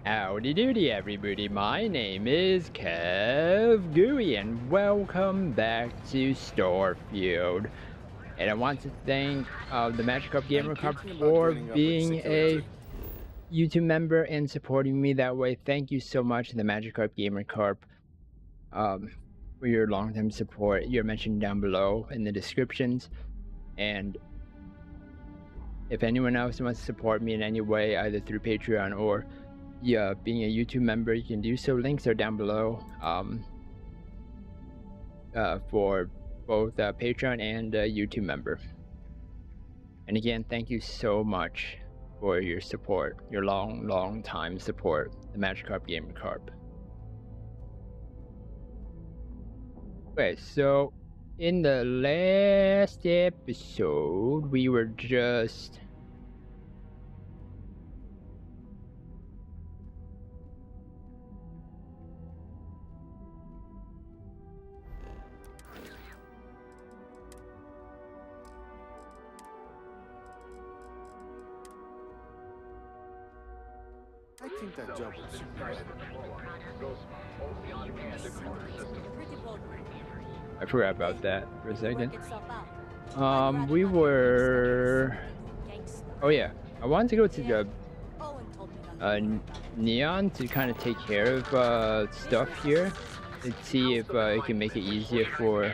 Howdy doody everybody, my name is KevGuuey and welcome back to Starfield. And I want to thank the Magikarp Gamer Karp for being a YouTube member and supporting me that way. Thank you so much, the Magikarp Gamer Karp, for your long-term support. You're mentioned down below in the descriptions. And if anyone else wants to support me in any way, either through Patreon or being a YouTube member, you can do so. Links are down below for both Patreon and YouTube member. And again, thank you so much for your support, your long time support, the Magikarp Gamer Karp. Okay, so in the last episode, we were just I think that job would suit me better. I forgot about that for a second. We were... Oh yeah, I wanted to go to the Neon to kind of take care of stuff here and see if it can make it easier for...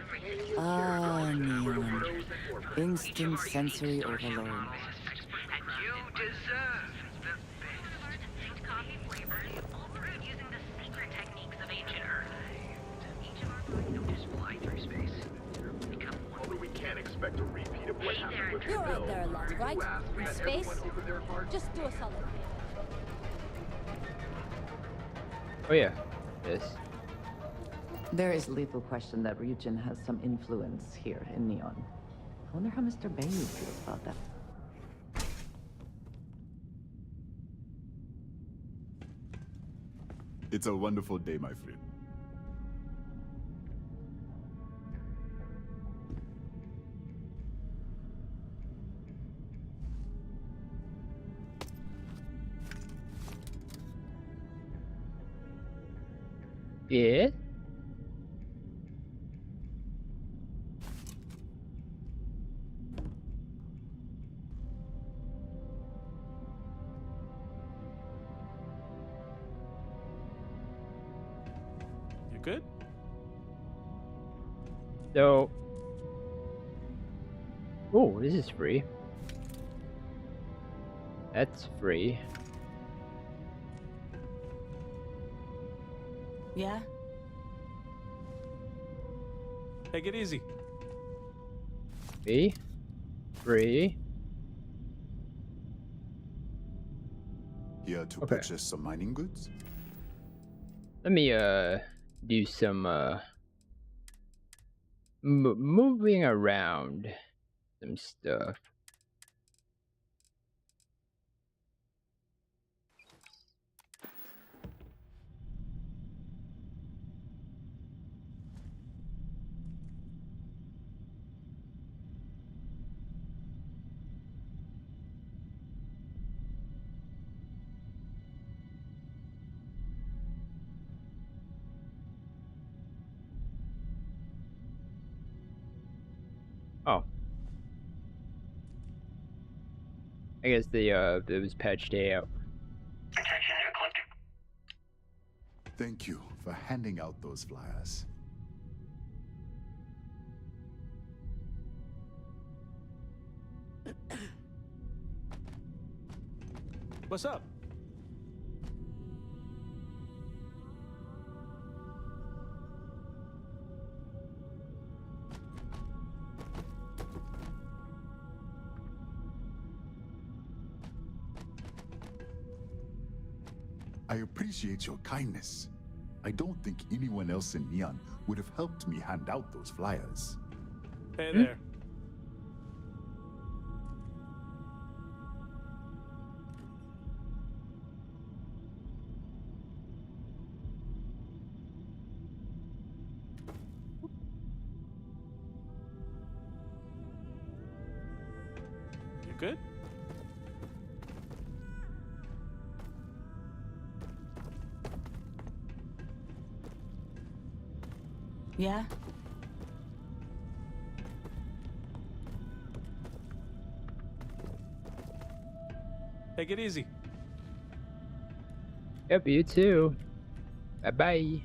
Neon. Instant sensory overload. Expect a repeat of what happened with You're out there a lot, right? In space? Just do a solid. Oh yeah, yes. There is little question that Ryujin has some influence here in Neon. I wonder how Mr. Bailey feels about that. It's a wonderful day, my friend. Yeah? You good? So... Oh, this is free. That's free. Yeah? Take it easy. Free? Free? Here to Okay. purchase some mining goods? Let me do some moving around some stuff. Oh. I guess it was patched out. Thank you for handing out those flyers. What's up? I appreciate your kindness. I don't think anyone else in Neon would have helped me hand out those flyers. Hey there. You good? Yeah? Take it easy. Yep, you too. Bye-bye.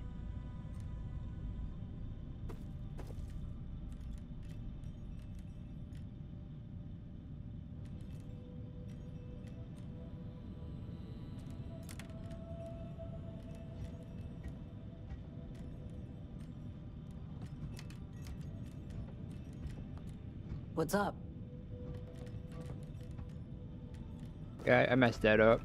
What's up? Yeah, I messed that up.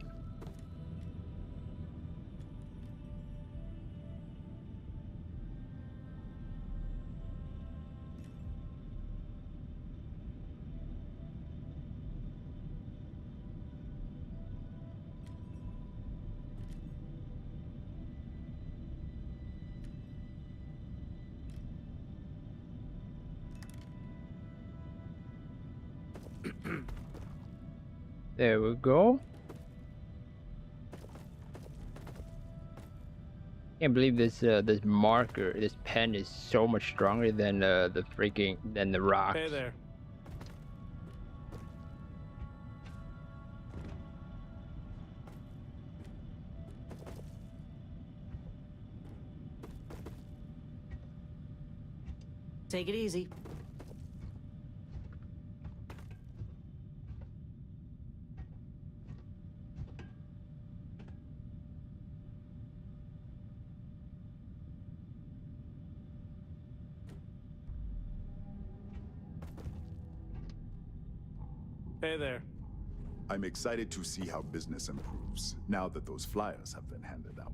There we go. Can't believe this marker, this pen is so much stronger than the rocks. Hey there. Take it easy. Hey there. I'm excited to see how business improves now that those flyers have been handed out.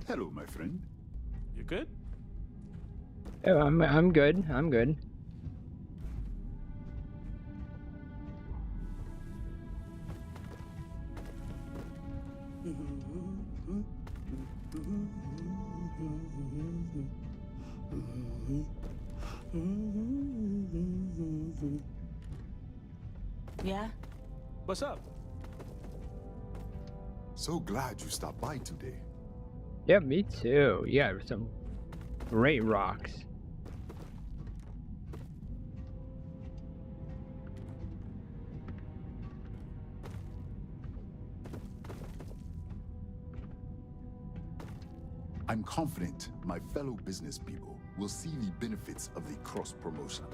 Hello, my friend. You good? Oh, I'm good. I'm good. Yeah? What's up? So glad you stopped by today. Yep, me too. Yeah, some great rocks. I'm confident my fellow business people will see the benefits of the cross-promotion.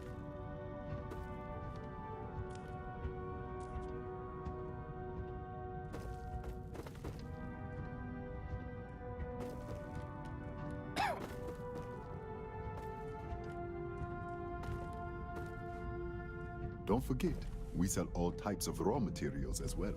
Don't forget, we sell all types of raw materials as well.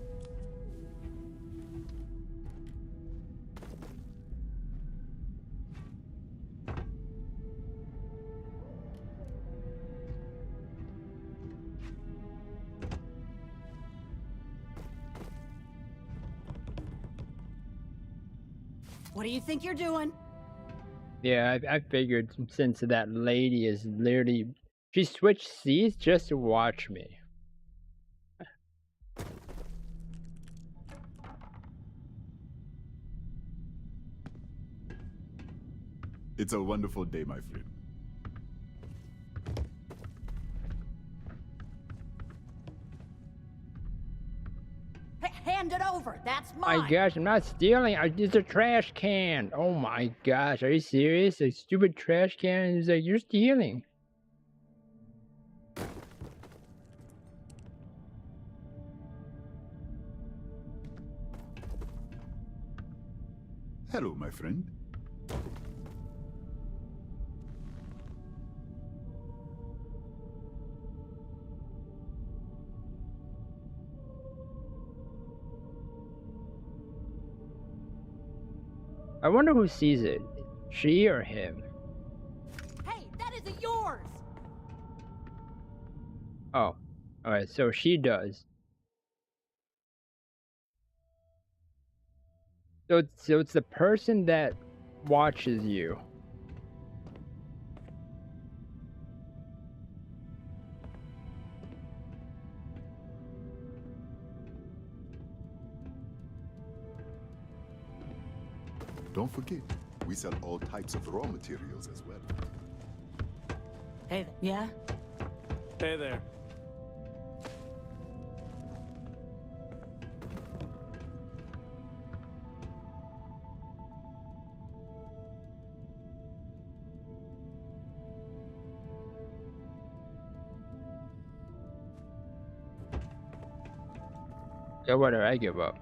What do you think you're doing? Yeah, I figured since that lady is literally, she switched seats just to watch me. It's a wonderful day, my friend. Hand it over. That's My mine. gosh, I'm not stealing. It's a trash can. Oh my gosh, are you serious? A stupid trash can is like, you're stealing. Hello, my friend. I wonder who sees it. She or him? Hey, that isn't yours. Oh, alright, so she does. So it's the person that watches you. Don't forget, we sell all types of raw materials as well. Hey, yeah? Hey there. So what do I give up?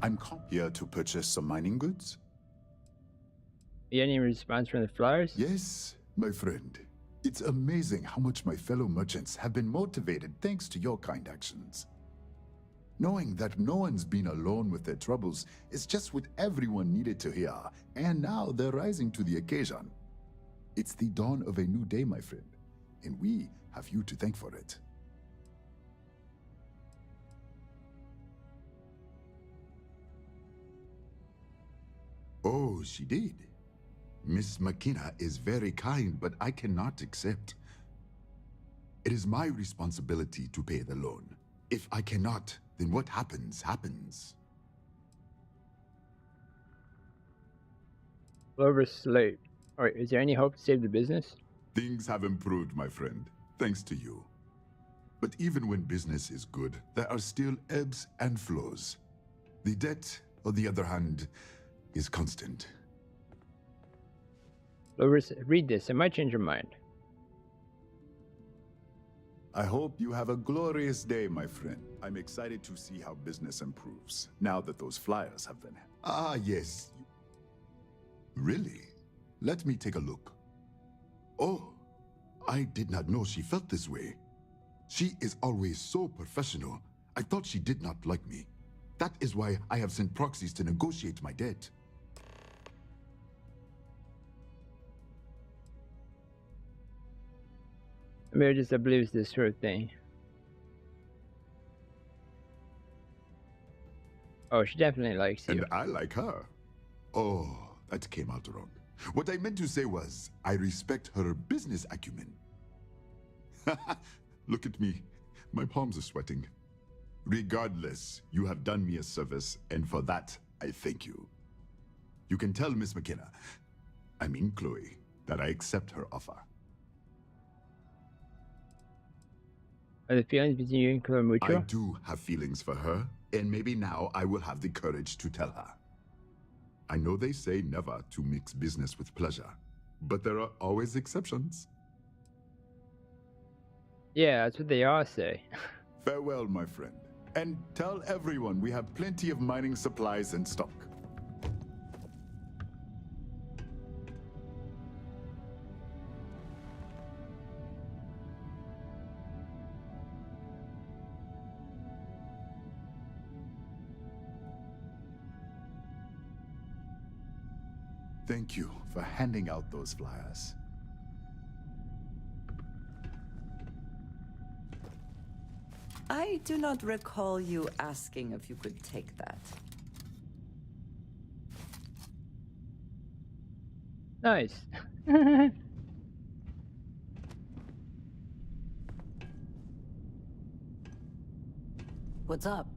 I'm here to purchase some mining goods. Any response from the flyers? Yes, my friend. It's amazing how much my fellow merchants have been motivated thanks to your kind actions. Knowing that no one's been alone with their troubles is just what everyone needed to hear, and now they're rising to the occasion. It's the dawn of a new day, my friend, and we have you to thank for it. Oh, she did. Miss McKenna is very kind, but I cannot accept. It is my responsibility to pay the loan. If I cannot, then what happens, happens. Clover Slate. Alright, is there any hope to save the business? Things have improved, my friend, thanks to you. But even when business is good, there are still ebbs and flows. The debt, on the other hand, is constant. Clover, read this. I might change your mind. I hope you have a glorious day, my friend. I'm excited to see how business improves, now that those flyers have been... Ah, yes. Really? Let me take a look. Oh, I did not know she felt this way. She is always so professional. I thought she did not like me. That is why I have sent proxies to negotiate my debt. Maybe just believes this sort of thing. Oh, she definitely likes you. And I like her. Oh, that came out wrong. What I meant to say was, I respect her business acumen. Look at me. My palms are sweating. Regardless, you have done me a service, and for that, I thank you. You can tell Miss McKenna, I mean Chloe, that I accept her offer. Are the feelings between you and Chloe I mutual? do have feelings for her, and maybe now I will have the courage to tell her. I know they say never to mix business with pleasure, but there are always exceptions. Yeah, that's what they all say. Farewell, my friend. And tell everyone we have plenty of mining supplies in stock. Thank you for handing out those flyers. I do not recall you asking if you could take that. Nice. What's up?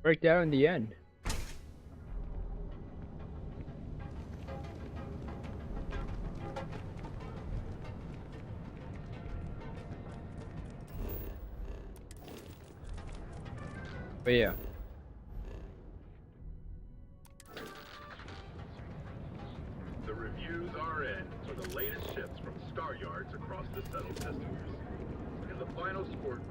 Worked out in the end. But yeah. The reviews are in for the latest ships from star yards across the settled systems. In the final sport.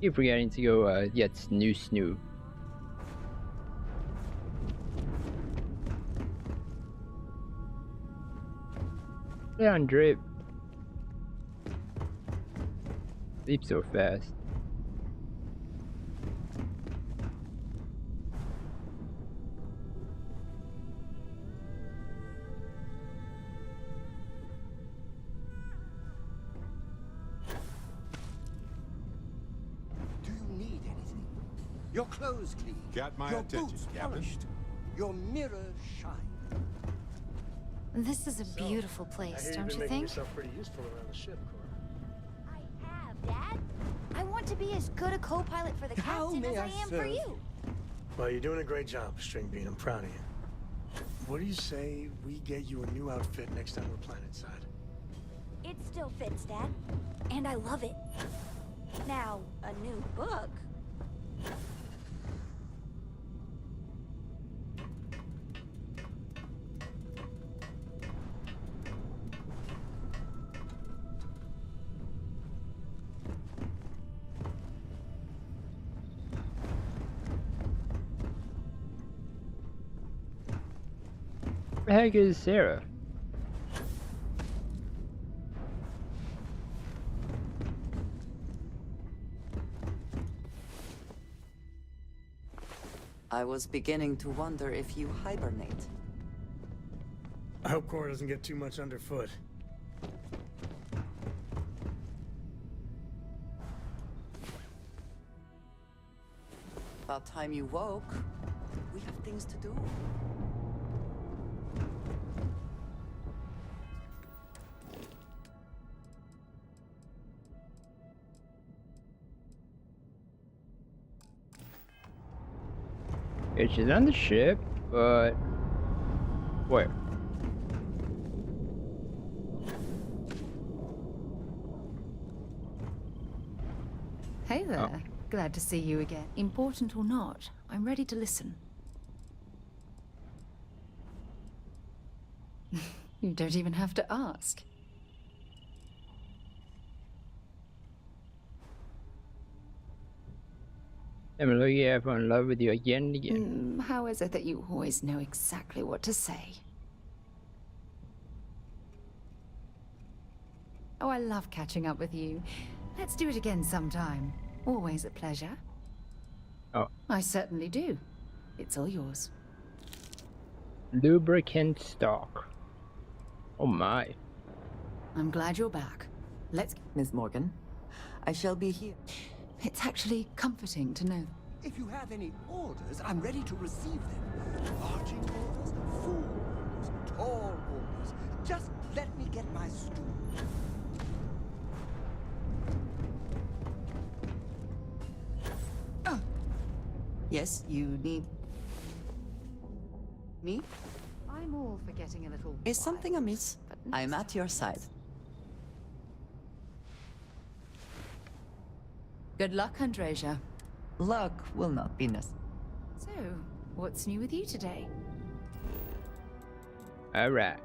Keep forgetting to go get Snoo. Down, drip. Sleep so fast. Do you need anything? Your clothes clean. Got my your attention, boots Captain. polished. Your mirror shine. This is a beautiful place, don't you think? yourself pretty useful around the ship, Cora. I have, Dad. I want to be as good a co-pilot for the How captain may as I I am for serve you. Well, you're doing a great job, String Bean. I'm proud of you. What do you say we get you a new outfit next time we're planetside? It still fits, Dad. And I love it. Now, a new book. Where the heck is Sarah? I was beginning to wonder if you hibernate. I hope Cora doesn't get too much underfoot. About time you woke. We have things to do. Yeah, she's on the ship, but where? Hey there. Glad to see you again. Important or not, I'm ready to listen. You don't even have to ask. Emily, I fall in love with you again and again. How is it that you always know exactly what to say? Oh, I love catching up with you. Let's do it again sometime. Always a pleasure. Oh. I certainly do. It's all yours. Lubricant stock. Oh my. I'm glad you're back. Let's... Miss Morgan, I shall be here. It's actually comforting to know. If you have any orders, I'm ready to receive them. Marching orders, full orders, tall orders. Just let me get my stool. Yes, you need... me? I'm all for getting a little... Is something wild, amiss? but I'm at your side. Good luck, Andreja. Luck will not be necessary. So, what's new with you today? Alright.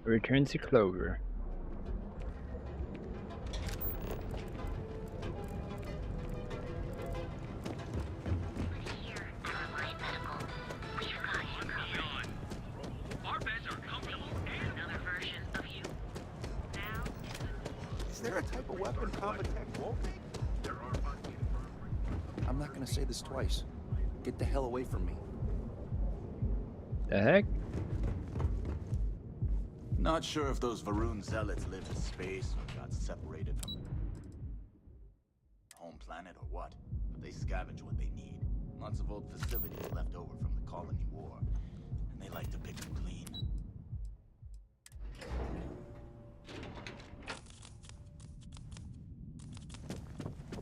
Return to Clover. Is there a type of weapon Combat Tech won't take? I'm not gonna say this twice. Get the hell away from me. The heck? Not sure if those Varun zealots live in space or got separated from their home planet or what, but they scavenge what they need. Lots of old facilities left over from the colony war, and they like to pick them clean.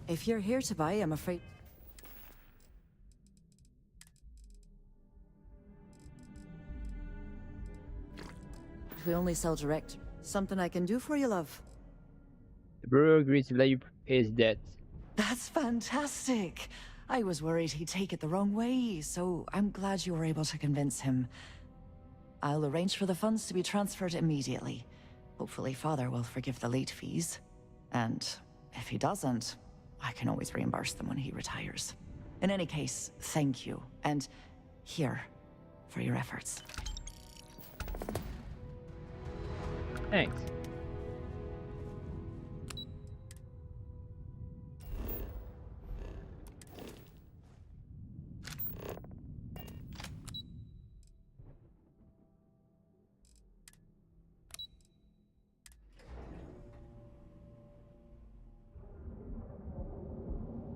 If you're here to buy, I'm afraid... We only sell direct. Something I can do for you, love? The brewer agrees to let you pay his debts. That's fantastic. I was worried he'd take it the wrong way, so I'm glad you were able to convince him. I'll arrange for the funds to be transferred immediately. Hopefully Father will forgive the late fees. And if he doesn't, I can always reimburse them when he retires. In any case, thank you. And here, for your efforts. Thanks.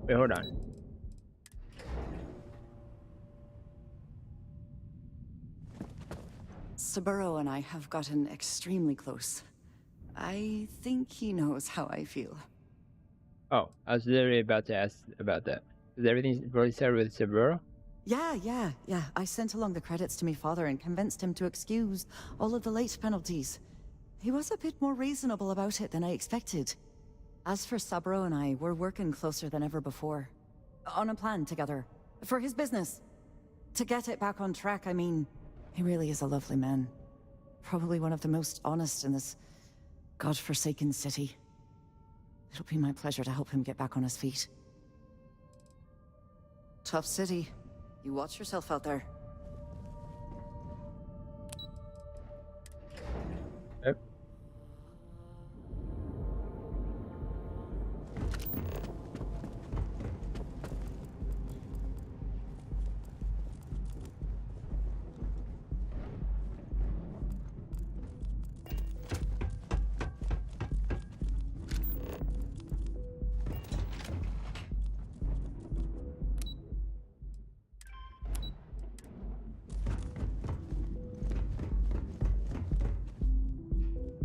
Wait, hold on. Saburo and I have gotten extremely close. I think he knows how I feel. Oh, I was literally about to ask about that. Is everything really settled with Saburo? Yeah. I sent along the credits to my father and convinced him to excuse all of the late penalties. He was a bit more reasonable about it than I expected. As for Saburo and I, we're working closer than ever before. On a plan together. For his business. To get it back on track, I mean, he really is a lovely man. Probably one of the most honest in this godforsaken city. It'll be my pleasure to help him get back on his feet. Tough city. You watch yourself out there. Yep.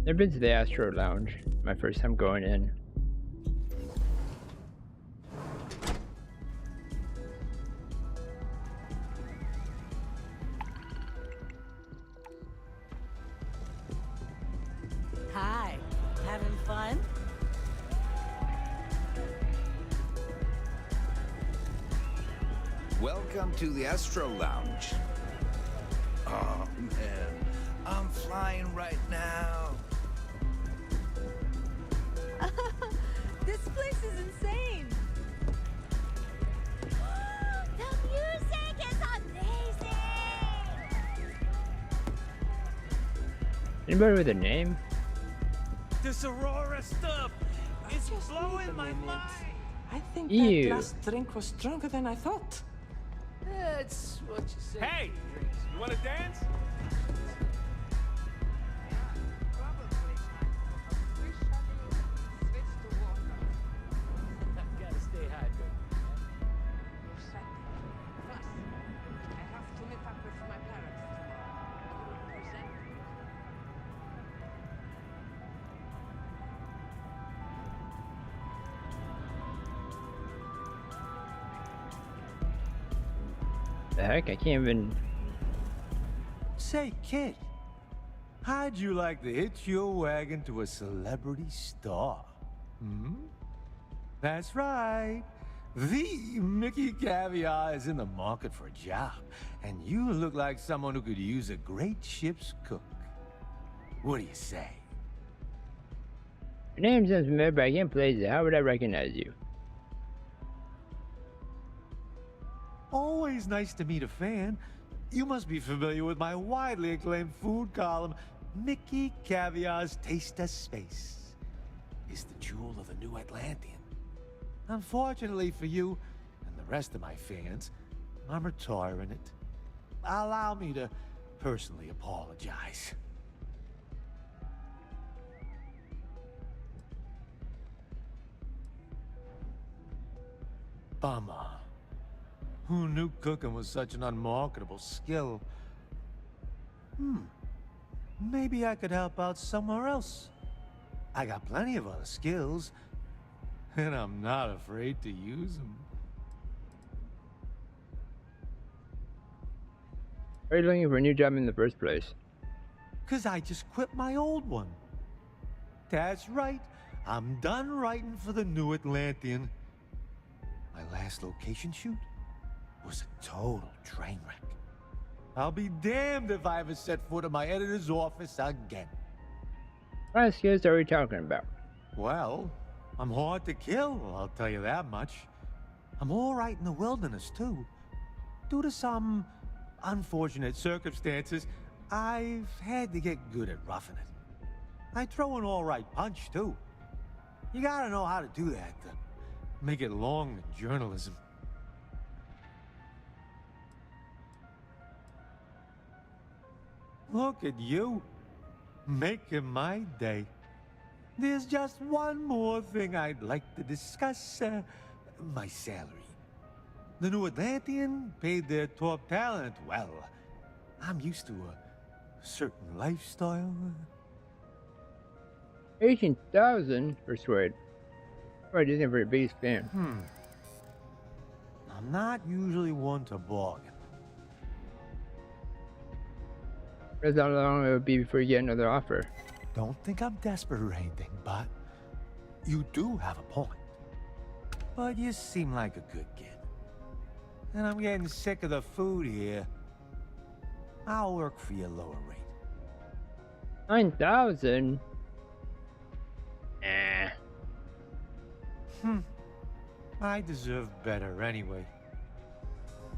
I've been to the Astro Lounge. My first time going in. Hi. Having fun? Welcome to the Astro Lounge. Oh man, I'm flying right now. This place is insane! The music is amazing! Anybody with a name? This Aurora stuff is blowing my mind. I think Ew. that last drink was stronger than I thought. That's what you say. Hey, you want to dance? Gotta stay hydrated. I have to meet up with my parents tomorrow. Present. The heck? I can't even. Say, kid, how'd you like to hitch your wagon to a celebrity star? Hmm? That's right. The Mickey Caviar is in the market for a job, and you look like someone who could use a great ship's cook. What do you say? Your name sounds familiar, but I can't place it. How would I recognize you? Always nice to meet a fan. You must be familiar with my widely acclaimed food column, Mickey Caviar's Taste of Space. It's the jewel of the New Atlantean. Unfortunately for you and the rest of my fans, I'm retiring it. Allow me to personally apologize. Bummer. Who knew cooking was such an unmarketable skill? Maybe I could help out somewhere else. I got plenty of other skills, and I'm not afraid to use them. Why are you looking for a new job in the first place? 'Cause I just quit my old one. That's right. I'm done writing for the New Atlantean. My last location shoot was a total train wreck. I'll be damned if I ever set foot in my editor's office again. What skills are we talking about? Well, I'm hard to kill, I'll tell you that much. I'm all right in the wilderness, too. Due to some unfortunate circumstances, I've had to get good at roughing it. I throw an all right punch, too. You gotta know how to do that to make it long in journalism. Look at you, making my day. There's just one more thing I'd like to discuss, my salary. The new Atlantean paid their top talent well. I'm used to a certain lifestyle. 18,000 persuade. Right, isn't a very base fan. I'm not usually one to bargain. That's how long it would be before you get another offer. Don't think I'm desperate or anything, but you do have a point. But you seem like a good kid. And I'm getting sick of the food here. I'll work for your lower rate. 9,000? I deserve better anyway.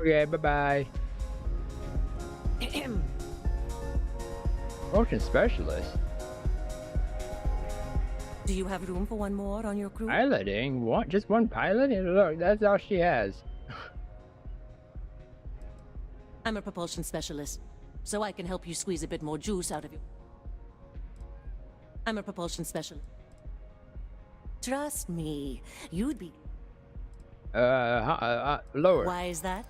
Okay, bye-bye. Motion specialist? Do you have room for one more on your crew? Piloting? What? Just one pilot? And look, that's all she has. I'm a propulsion specialist, so I can help you squeeze a bit more juice out of you. I'm a propulsion specialist. Trust me, you'd be... Lower. Why is that?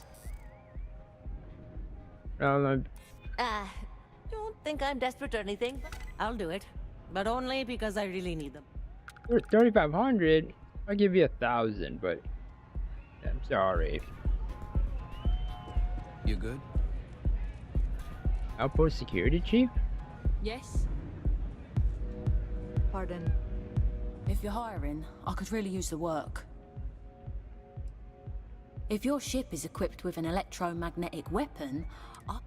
Um, Don't think I'm desperate or anything. I'll do it, but only because I really need them. 3,500? I'll give you 1,000, but I'm sorry. You good? Outpost security chief? Yes. Pardon. If you're hiring, I could really use the work. If your ship is equipped with an electromagnetic weapon, I'm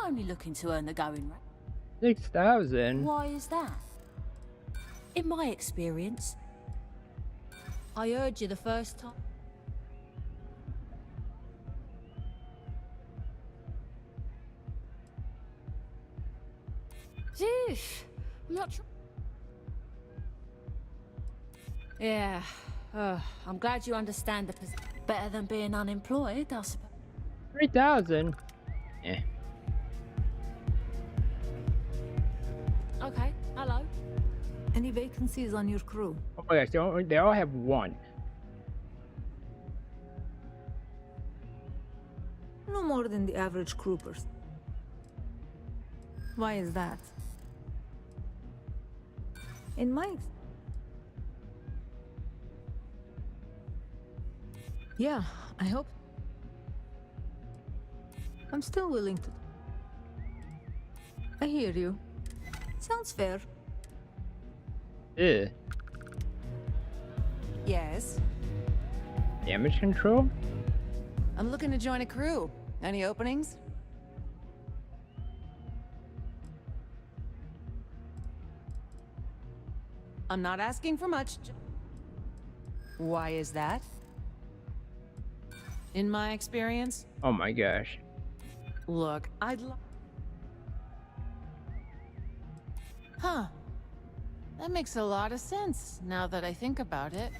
only looking to earn the going rate. 6,000? Why is that? In my experience, I heard you the first time. Sheesh. I'm not sure. yeah, I'm glad you understand the position. Better than being unemployed, I suppose. 3,000? Eh. Okay, hello. Any vacancies on your crew? Oh my gosh, they all have one. No more than the average crew person. Why is that? In my... Yeah, I hope... I'm still willing to... I hear you. Sounds fair. Ew. Yes? Damage control? I'm looking to join a crew. Any openings? I'm not asking for much. Why is that? In my experience? Oh my gosh. Look, I'd Huh. That makes a lot of sense, now that I think about it.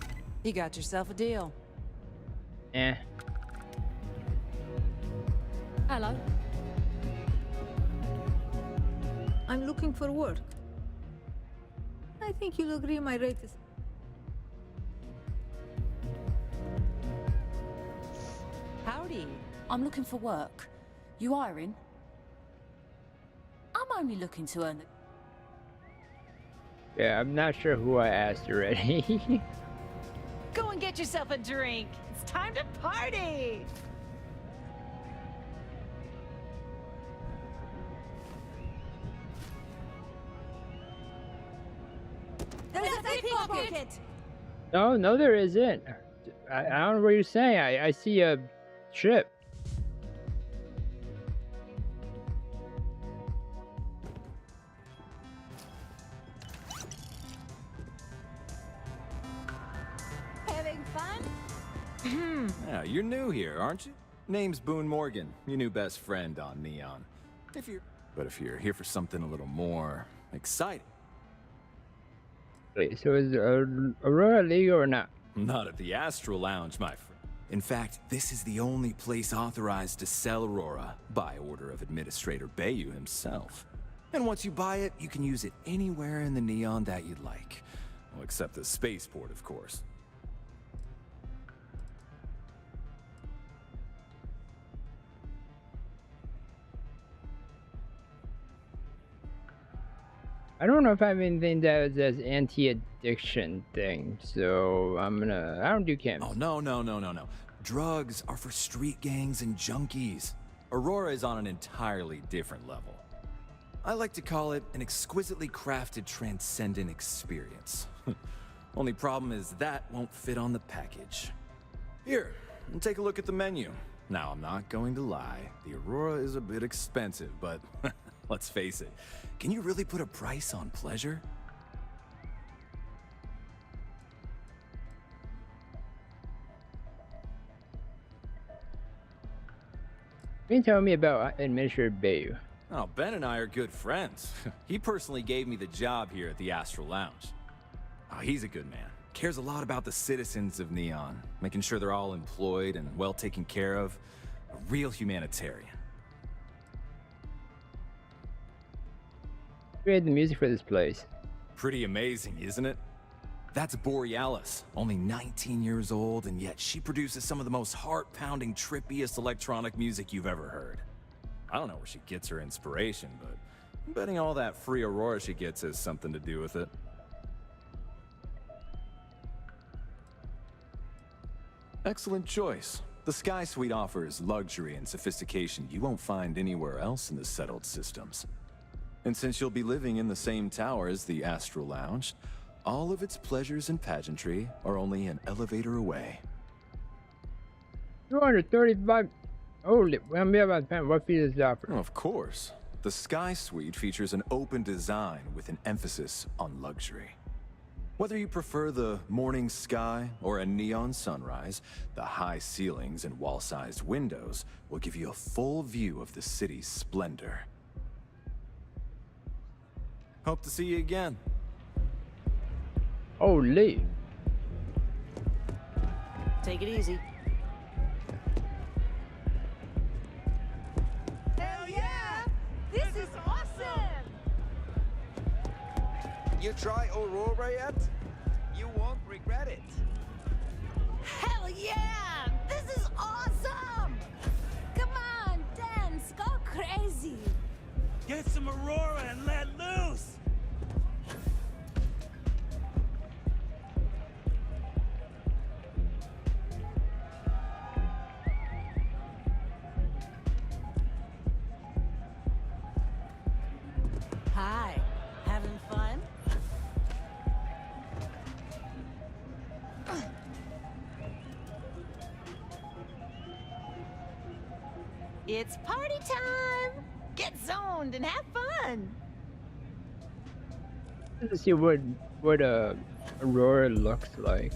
You got yourself a deal. Eh. Hello. I'm looking for work. I think you'll agree my rate is... Howdy. I'm looking for work. You hiring? I'm only looking to earn the... Yeah, I'm not sure who I asked already. Go and get yourself a drink. It's time to party! There's a pickpocket! No, no, there isn't. I don't know what you're saying. I see a ship. Having fun? Yeah, you're new here, aren't you? Name's Boone Morgan, your new best friend on Neon. If you're here for something a little more exciting. Wait, so is Aurora legal or not? Not at the Astral Lounge, my friend. In fact, this is the only place authorized to sell Aurora by order of Administrator Bayou himself. And once you buy it, you can use it anywhere in the Neon that you'd like. Well, except the spaceport, of course. I don't know if I have anything that says anti-addiction thing, so I don't do camps. Oh, no. Drugs are for street gangs and junkies. Aurora is on an entirely different level. I like to call it an exquisitely crafted transcendent experience. Only problem is that won't fit on the package. Here, take a look at the menu. Now, I'm not going to lie, the Aurora is a bit expensive, but let's face it, can you really put a price on pleasure? Can you tell me about Administrator Bayou? Oh, Ben and I are good friends. He personally gave me the job here at the Astral Lounge. Oh, he's a good man. Cares a lot about the citizens of Neon, making sure they're all employed and well taken care of. A real humanitarian. Who created the music for this place? Pretty amazing, isn't it? That's Borealis, only 19 years old, and yet she produces some of the most heart-pounding, trippiest electronic music you've ever heard. I don't know where she gets her inspiration, but I'm betting all that free Aurora she gets has something to do with it. Excellent choice. The Sky Suite offers luxury and sophistication you won't find anywhere else in the settled systems. And since you'll be living in the same tower as the Astral Lounge, all of its pleasures and pageantry are only an elevator away. 235. Holy, what features offer? Of course. The Sky Suite features an open design with an emphasis on luxury. Whether you prefer the morning sky or a neon sunrise, the high ceilings and wall-sized windows will give you a full view of the city's splendor. Hope to see you again. Holy. Take it easy. Hell yeah! This is awesome! You try Aurora yet? You won't regret it. Hell yeah! This is awesome! Come on, dance, go crazy! Get some Aurora and let loose! Hi. Having fun? It's party time! Get zoned and have fun! Let's see what Aurora looks like.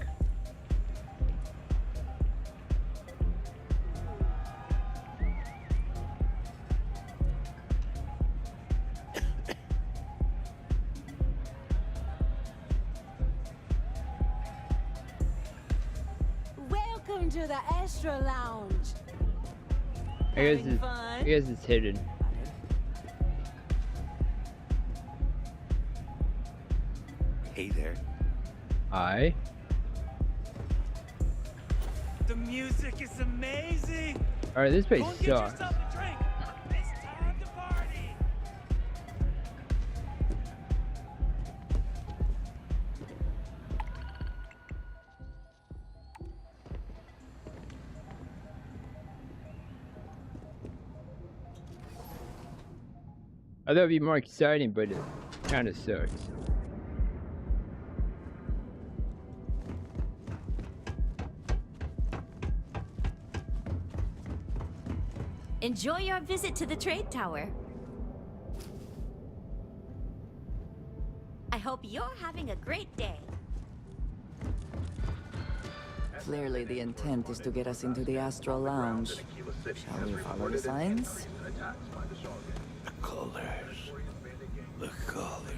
Welcome to the Astral Lounge. I guess it's hidden. Hey there. Hi. The music is amazing! Alright, this place Go and get sucks. yourself a drink! It's time to party! I thought it'd be more exciting, but it kind of sucks. Enjoy your visit to the trade tower. I hope you're having a great day. Clearly the intent is to get us into the Astral Lounge. Shall we follow the signs? The colors. The color.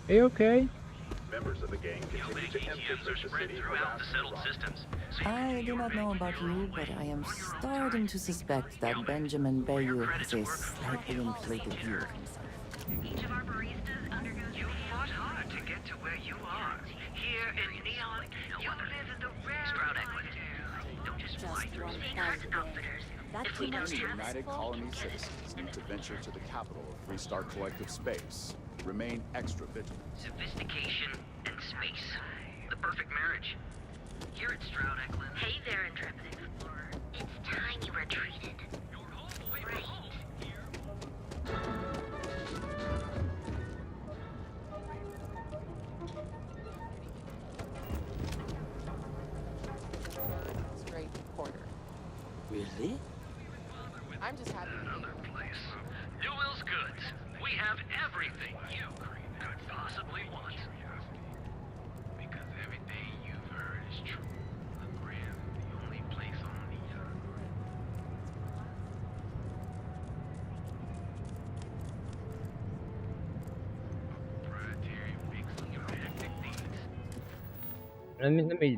Are you okay? Members of the gang continue to infiltrate the city throughout the settled systems. I do not know about you, but I am starting to suspect that Benjamin Bayou has a slightly inflated view of himself. Each of our baristas undergoes. You fought hard to get to where you are. Here in Neon, you live in the rare don't just fly through space. Outfitters. If we don't have United Colony citizens need to venture to the capital of Freestar Collective Space. Remain extra vigilant. Sophistication and space. The perfect marriage. Here at Stroud Eklund. Hey there, intrepid explorer. It's time you were treated. Right. Straight quarter. Really? I'm just happy. Another place. Newell's Goods. We have everything you could possibly want. Because everything you've heard is true. The Grand, the only place on the earth. Proprietary mixing of hectic things. Let me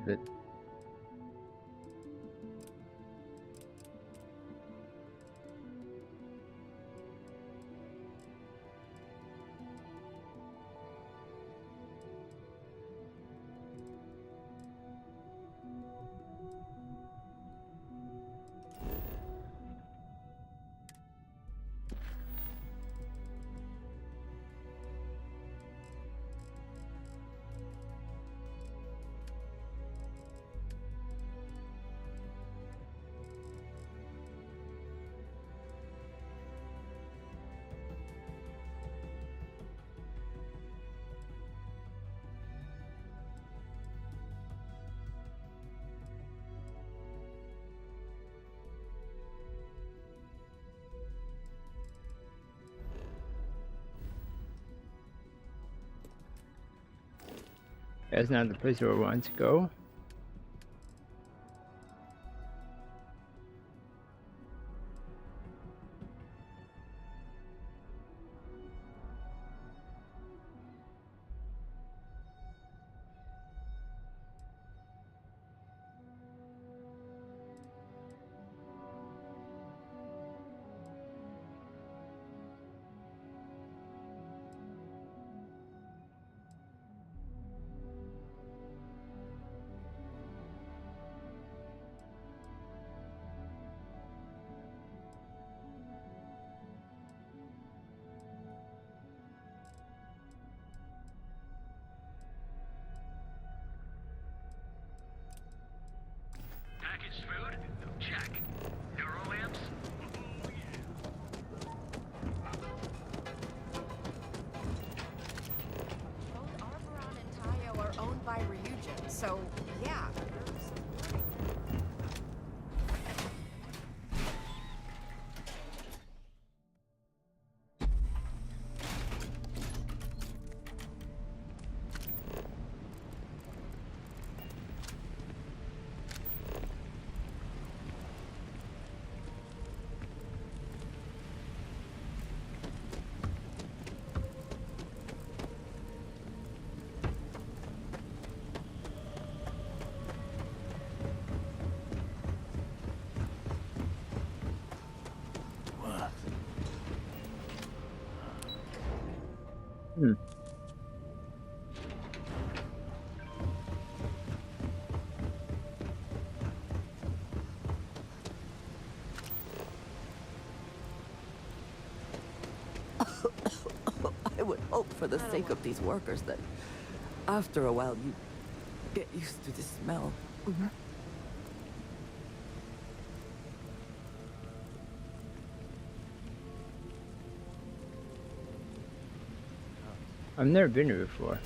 That's not the place where I want to go. Packaged food? Check. Neuroamps? Both Arboron and Tayo are owned by Ryujin, so yeah. I would hope for the sake of these workers that after a while you get used to the smell. I've never been here before.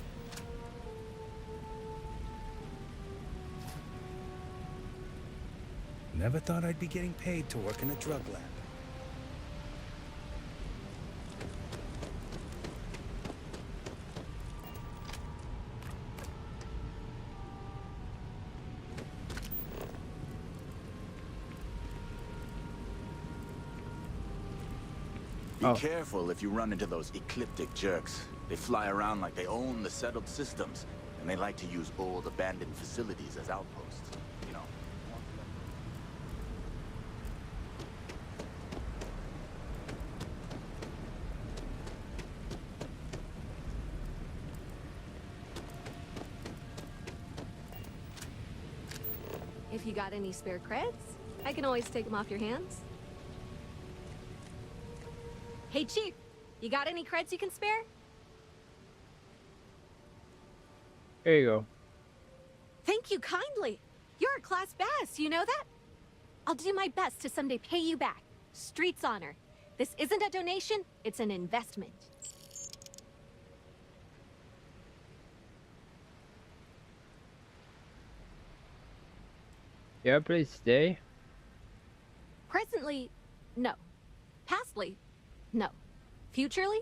Never thought I'd be getting paid to work in a drug lab. Be careful if you run into those ecliptic jerks. They fly around like they own the settled systems, and they like to use old abandoned facilities as outposts. You know. If you got any spare creds, I can always take them off your hands. Hey, Chief, you got any creds you can spare? There you go. Thank you kindly. You're a class bass, you know that? I'll do my best to someday pay you back. Street's honor. This isn't a donation, it's an investment. Yeah, please stay. Presently, no. Pastly, no. Futurely,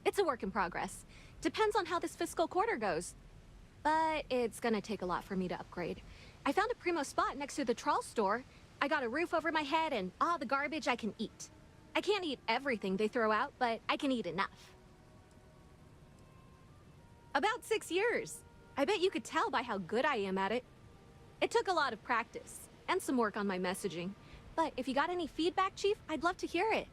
it's a work in progress. Depends on how this fiscal quarter goes. But it's gonna take a lot for me to upgrade. I found a primo spot next to the trawl store. I got a roof over my head and all the garbage I can eat. I can't eat everything they throw out, but I can eat enough. About 6 years. I bet you could tell by how good I am at it. It took a lot of practice and some work on my messaging. But if you got any feedback, Chief, I'd love to hear it.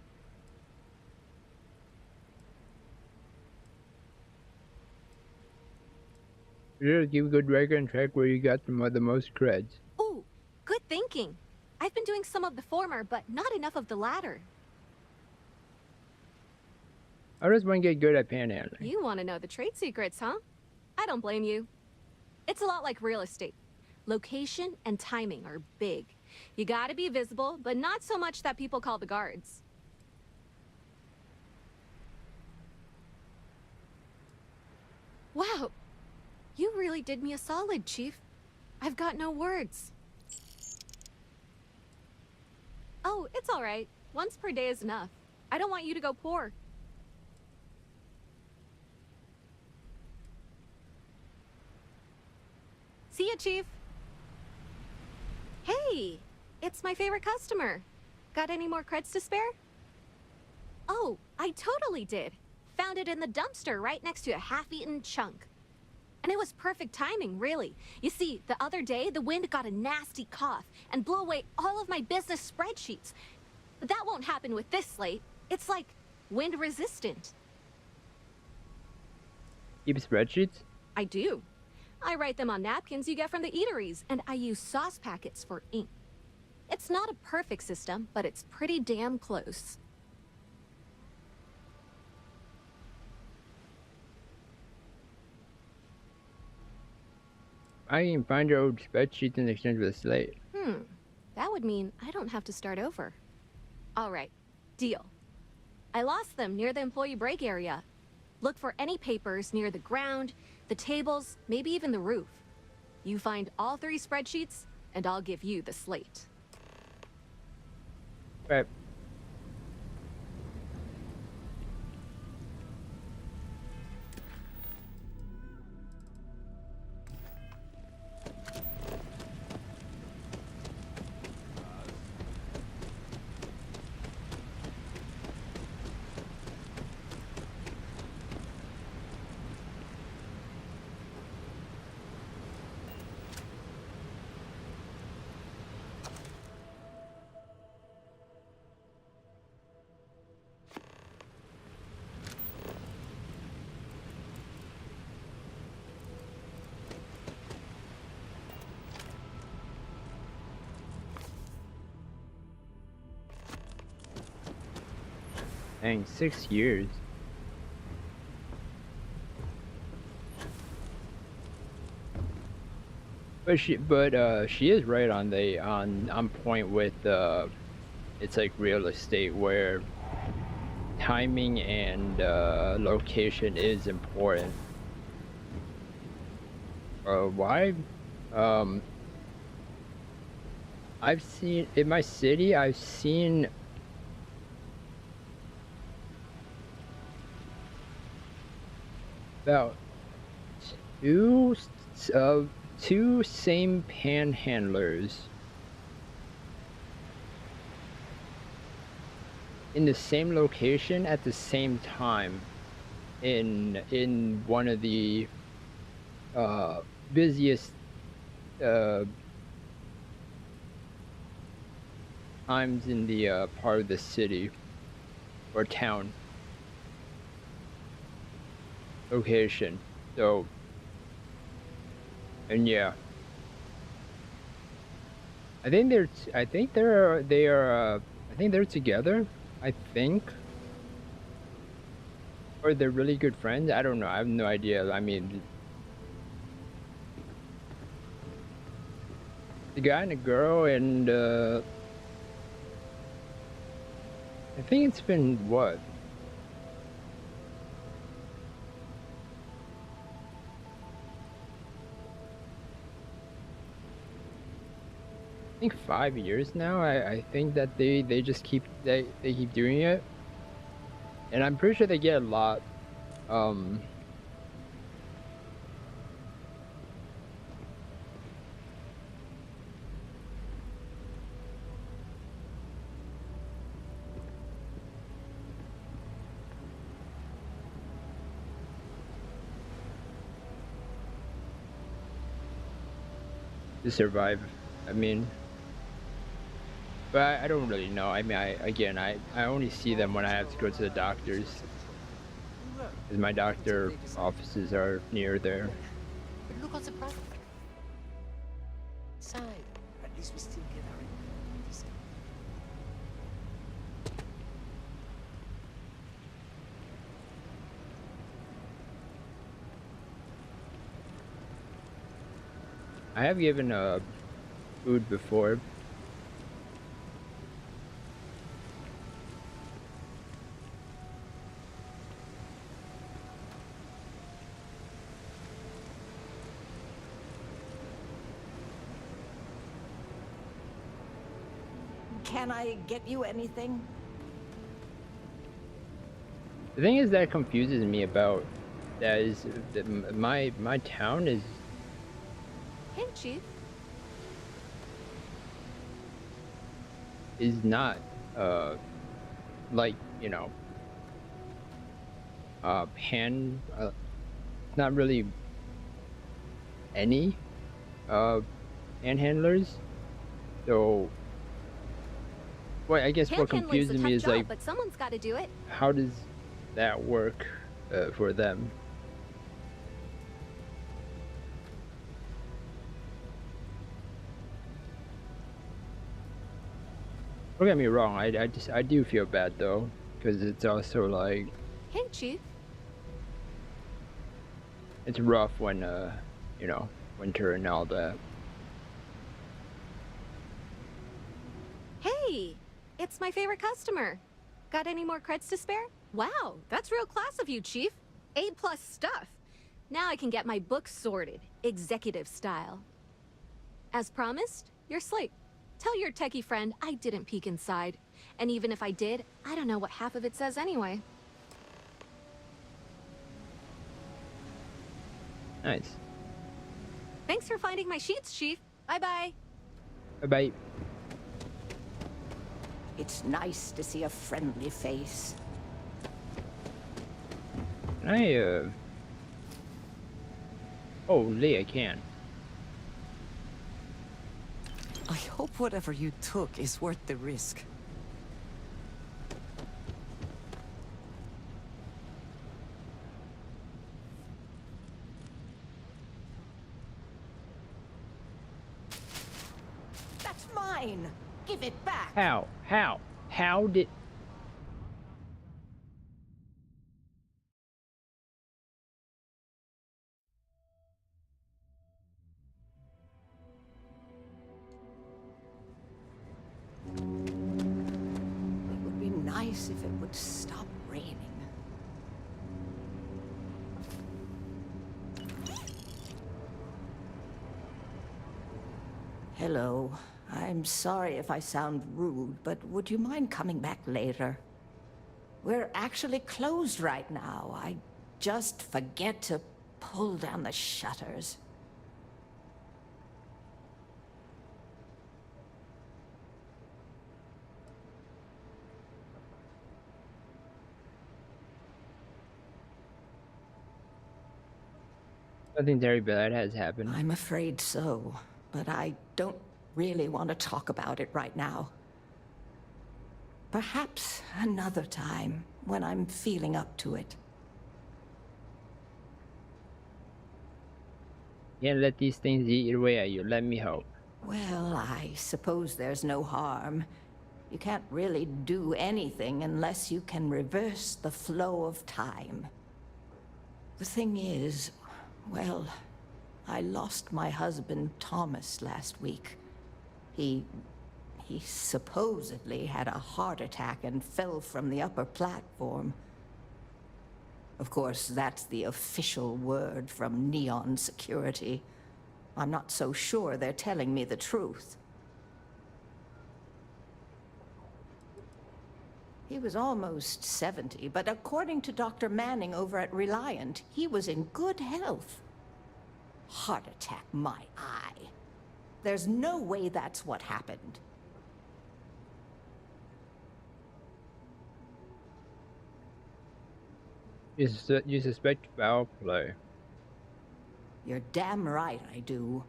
Just give a good record and track where you got the most creds. Ooh, good thinking. I've been doing some of the former, but not enough of the latter. I just want to get good at panhandling. You want to know the trade secrets, huh? I don't blame you. It's a lot like real estate. Location and timing are big. You gotta be visible, but not so much that people call the guards. Wow, you really did me a solid, Chief. I've got no words. Oh, it's all right. Once per day is enough. I don't want you to go poor. See ya, Chief. Hey, it's my favorite customer. Got any more creds to spare? Oh, I totally did. Found it in the dumpster right next to a half-eaten chunk. And it was perfect timing, really. You see, the other day, the wind got a nasty cough and blew away all of my business spreadsheets. But that won't happen with this slate. It's like wind resistant. Keep spreadsheets? I do. I write them on napkins you get from the eateries, and I use sauce packets for ink. It's not a perfect system, but it's pretty damn close. I can find your old spreadsheets in exchange for a slate. That would mean I don't have to start over. All right, deal. I lost them near the employee break area. Look for any papers near the ground, the tables, maybe even the roof. You find all 3 spreadsheets, and I'll give you the slate. Right. Dang, 6 years. But she is right on point with it's like real estate where timing and location is important. Why? I've seen in my city. I've seen about two same panhandlers in the same location at the same time in one of the busiest times in the part of the city or town location. So, and yeah, I think they're together. I think, or they're really good friends. I don't know. I have no idea. I mean, the guy and the girl, and I think it's been what? I think 5 years now. I think that they just keep they keep doing it, and I'm pretty sure they get a lot to survive. I mean, but I don't really know. I mean, I only see them when I have to go to the doctors, because my doctor offices are near there. But look on the bright side. At least we still get our discount. I have given food before. Can I get you anything? The thing is that confuses me about that is that my town is Hey, Chief. not like, you know, not really any panhandlers. So I guess what confuses me is like, but someone's got to do it. how does that work for them? Don't get me wrong, I do feel bad though, because it's also like, Hey, Chief. it's rough when you know, winter and all that. Hey, it's my favorite customer. Got any more creds to spare? Wow, that's real class of you, Chief. A+ stuff. Now I can get my books sorted, executive style. As promised, your slate. Tell your techie friend I didn't peek inside. And even if I did, I don't know what half of it says anyway. Nice. Thanks for finding my sheets, Chief. Bye-bye. Bye-bye. It's nice to see a friendly face. Can I, oh, Lee, I can. I hope whatever you took is worth the risk. That's mine! Give it back! How did... It would be nice if it would stop raining. Hello. I'm sorry if I sound rude, but would you mind coming back later? We're actually closed right now. I just forget to pull down the shutters. Nothing very bad has happened. I'm afraid so, but I don't really want to talk about it right now. Perhaps another time, when I'm feeling up to it. Can't let these things eat away at you. Let me hope. Well, I suppose there's no harm. You can't really do anything unless you can reverse the flow of time. The thing is, well, I lost my husband Thomas last week. He supposedly had a heart attack and fell from the upper platform. Of course, that's the official word from Neon Security. I'm not so sure they're telling me the truth. He was almost 70, but according to Dr. Manning over at Reliant, he was in good health. Heart attack, my eye. There's no way that's what happened. You suspect foul play. You're damn right I do.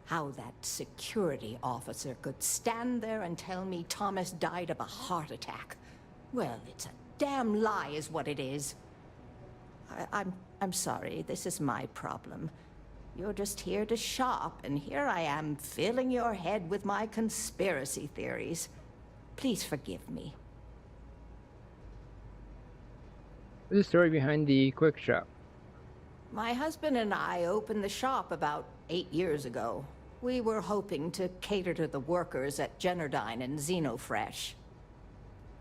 How that security officer could stand there and tell me Thomas died of a heart attack. Well, it's a damn lie is what it is. I'm sorry, this is my problem. You're just here to shop, and here I am filling your head with my conspiracy theories. Please forgive me. What's the story behind the quick shop? My husband and I opened the shop about 8 years ago. We were hoping to cater to the workers at Generdyne and Xenofresh.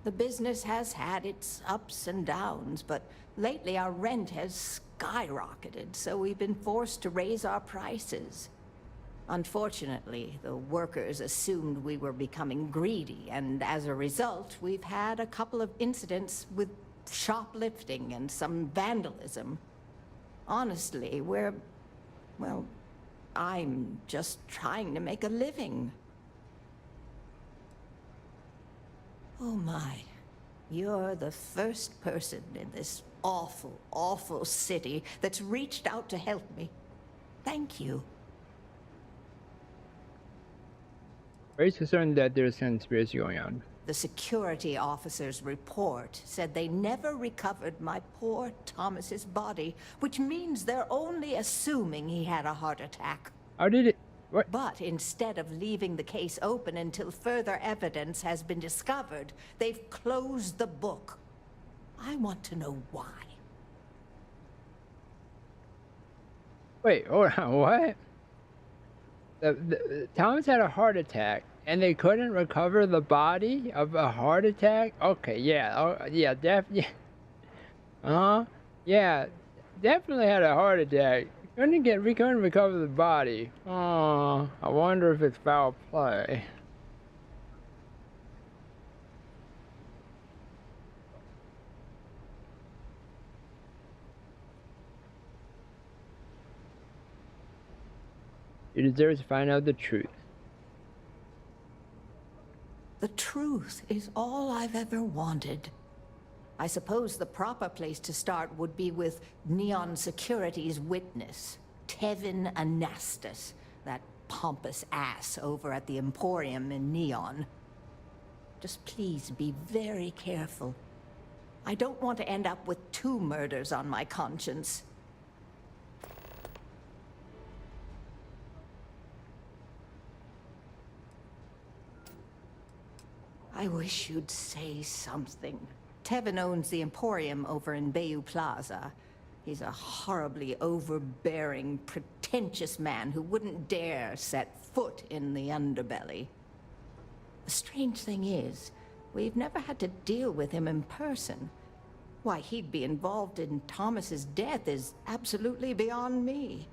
The business has had its ups and downs, but lately our rent has skyrocketed, so we've been forced to raise our prices. Unfortunately, the workers assumed we were becoming greedy, and as a result, we've had a couple of incidents with shoplifting and some vandalism. Honestly, well, I'm just trying to make a living. Oh my, you're the first person in this awful, awful city that's reached out to help me. Thank you. Are you concerned that there's a conspiracy going on? The security officer's report said they never recovered my poor Thomas's body, which means they're only assuming he had a heart attack. How did it... What? But instead of leaving the case open until further evidence has been discovered, they've closed the book. I want to know why. Wait, hold on, what? Thomas had a heart attack, and they couldn't recover the body of a heart attack? Okay, yeah, yeah, definitely. Yeah, definitely had a heart attack. We couldn't recover the body. Oh, I wonder if it's foul play. You deserve to find out the truth. The truth is all I've ever wanted. I suppose the proper place to start would be with Neon Security's witness, Tevin Anastas, that pompous ass over at the Emporium in Neon. Just please be very careful. I don't want to end up with 2 murders on my conscience. I wish you'd say something. Tevin owns the Emporium over in Bayou Plaza. He's a horribly overbearing, pretentious man who wouldn't dare set foot in the underbelly. The strange thing is, we've never had to deal with him in person. Why he'd be involved in Thomas's death is absolutely beyond me.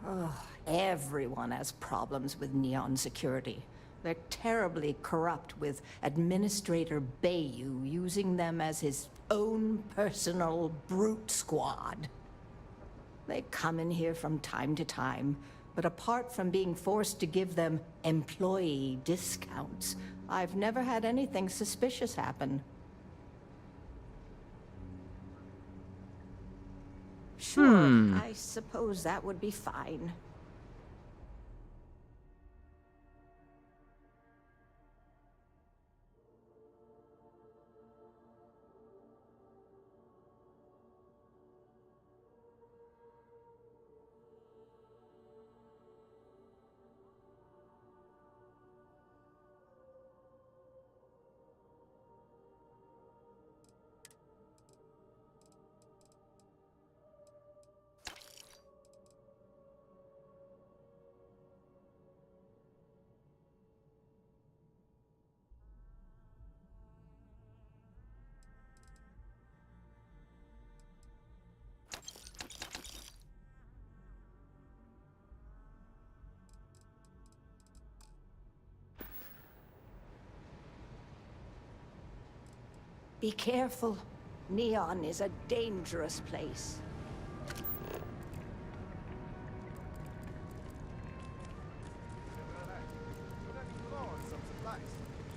Oh, Everyone has problems with Neon security. They're terribly corrupt, with Administrator Bayou using them as his own personal brute squad. They come in here from time to time, but apart from being forced to give them employee discounts, I've never had anything suspicious happen. Sure, I suppose that would be fine. Be careful. Neon is a dangerous place.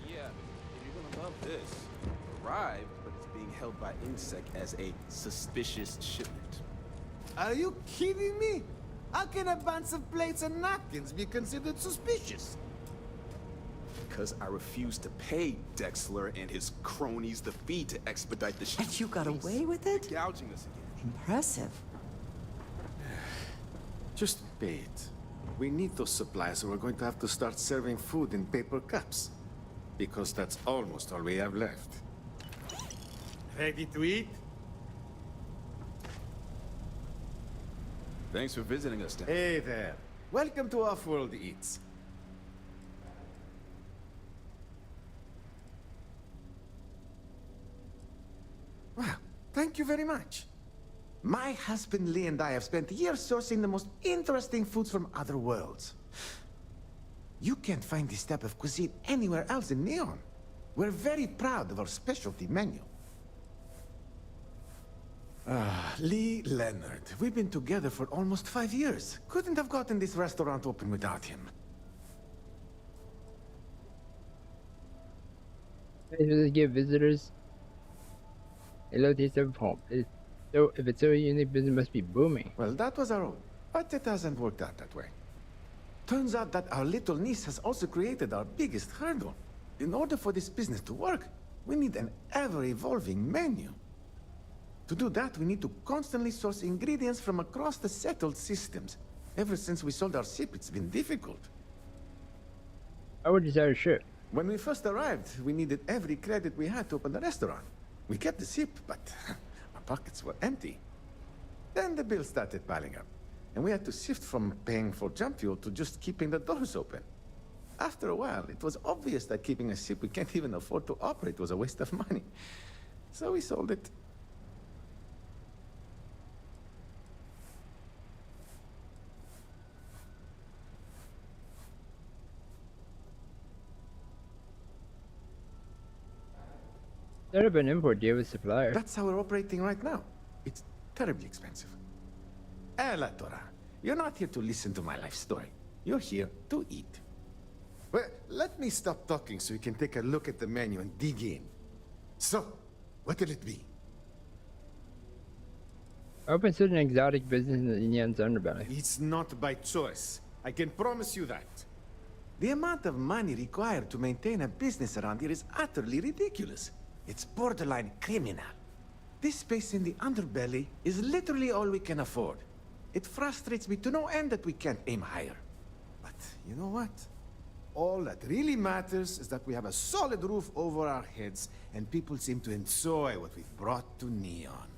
Yeah, you're gonna love this. Arrived, but it's being held by INSEC as a suspicious shipment. Are you kidding me? How can a bunch of plates and napkins be considered suspicious? Because I refused to pay Dexler and his cronies the fee to expedite the ship. And you got away with it? Gouging us again. Impressive. Just pay it. We need those supplies or we're going to have to start serving food in paper cups. Because that's almost all we have left. Ready to eat? Thanks for visiting us, Dan. Hey there. Welcome to Off-World Eats. Well, thank you very much. My husband Lee and I have spent years sourcing the most interesting foods from other worlds. You can't find this type of cuisine anywhere else in Neon. We're very proud of our specialty menu. Lee Leonard. We've been together for almost 5 years. Couldn't have gotten this restaurant open without him. They give visitors a little taste of home. So if it's so unique, business must be booming. Well, that was our own, but it hasn't worked out that way. Turns out that our little niece has also created our biggest hurdle. In order for this business to work, we need an ever-evolving menu. To do that, we need to constantly source ingredients from across the settled systems. Ever since we sold our ship, it's been difficult. I would decide a ship. When we first arrived, we needed every credit we had to open the restaurant. We kept the ship, but our pockets were empty. Then the bills started piling up, and we had to shift from paying for jump fuel to just keeping the doors open. After a while, it was obvious that keeping a ship we can't even afford to operate was a waste of money. So we sold it. Set up an import deal with supplier. That's how we're operating right now. It's terribly expensive. La Tora, you're not here to listen to my life story. You're here to eat. Well, let me stop talking so you can take a look at the menu and dig in. So, what will it be? Open to an exotic business in the Neon's underbelly. It's not by choice. I can promise you that. The amount of money required to maintain a business around here is utterly ridiculous. It's borderline criminal. This space in the underbelly is literally all we can afford. It frustrates me to no end that we can't aim higher. But you know what? All that really matters is that we have a solid roof over our heads, and people seem to enjoy what we've brought to Neon.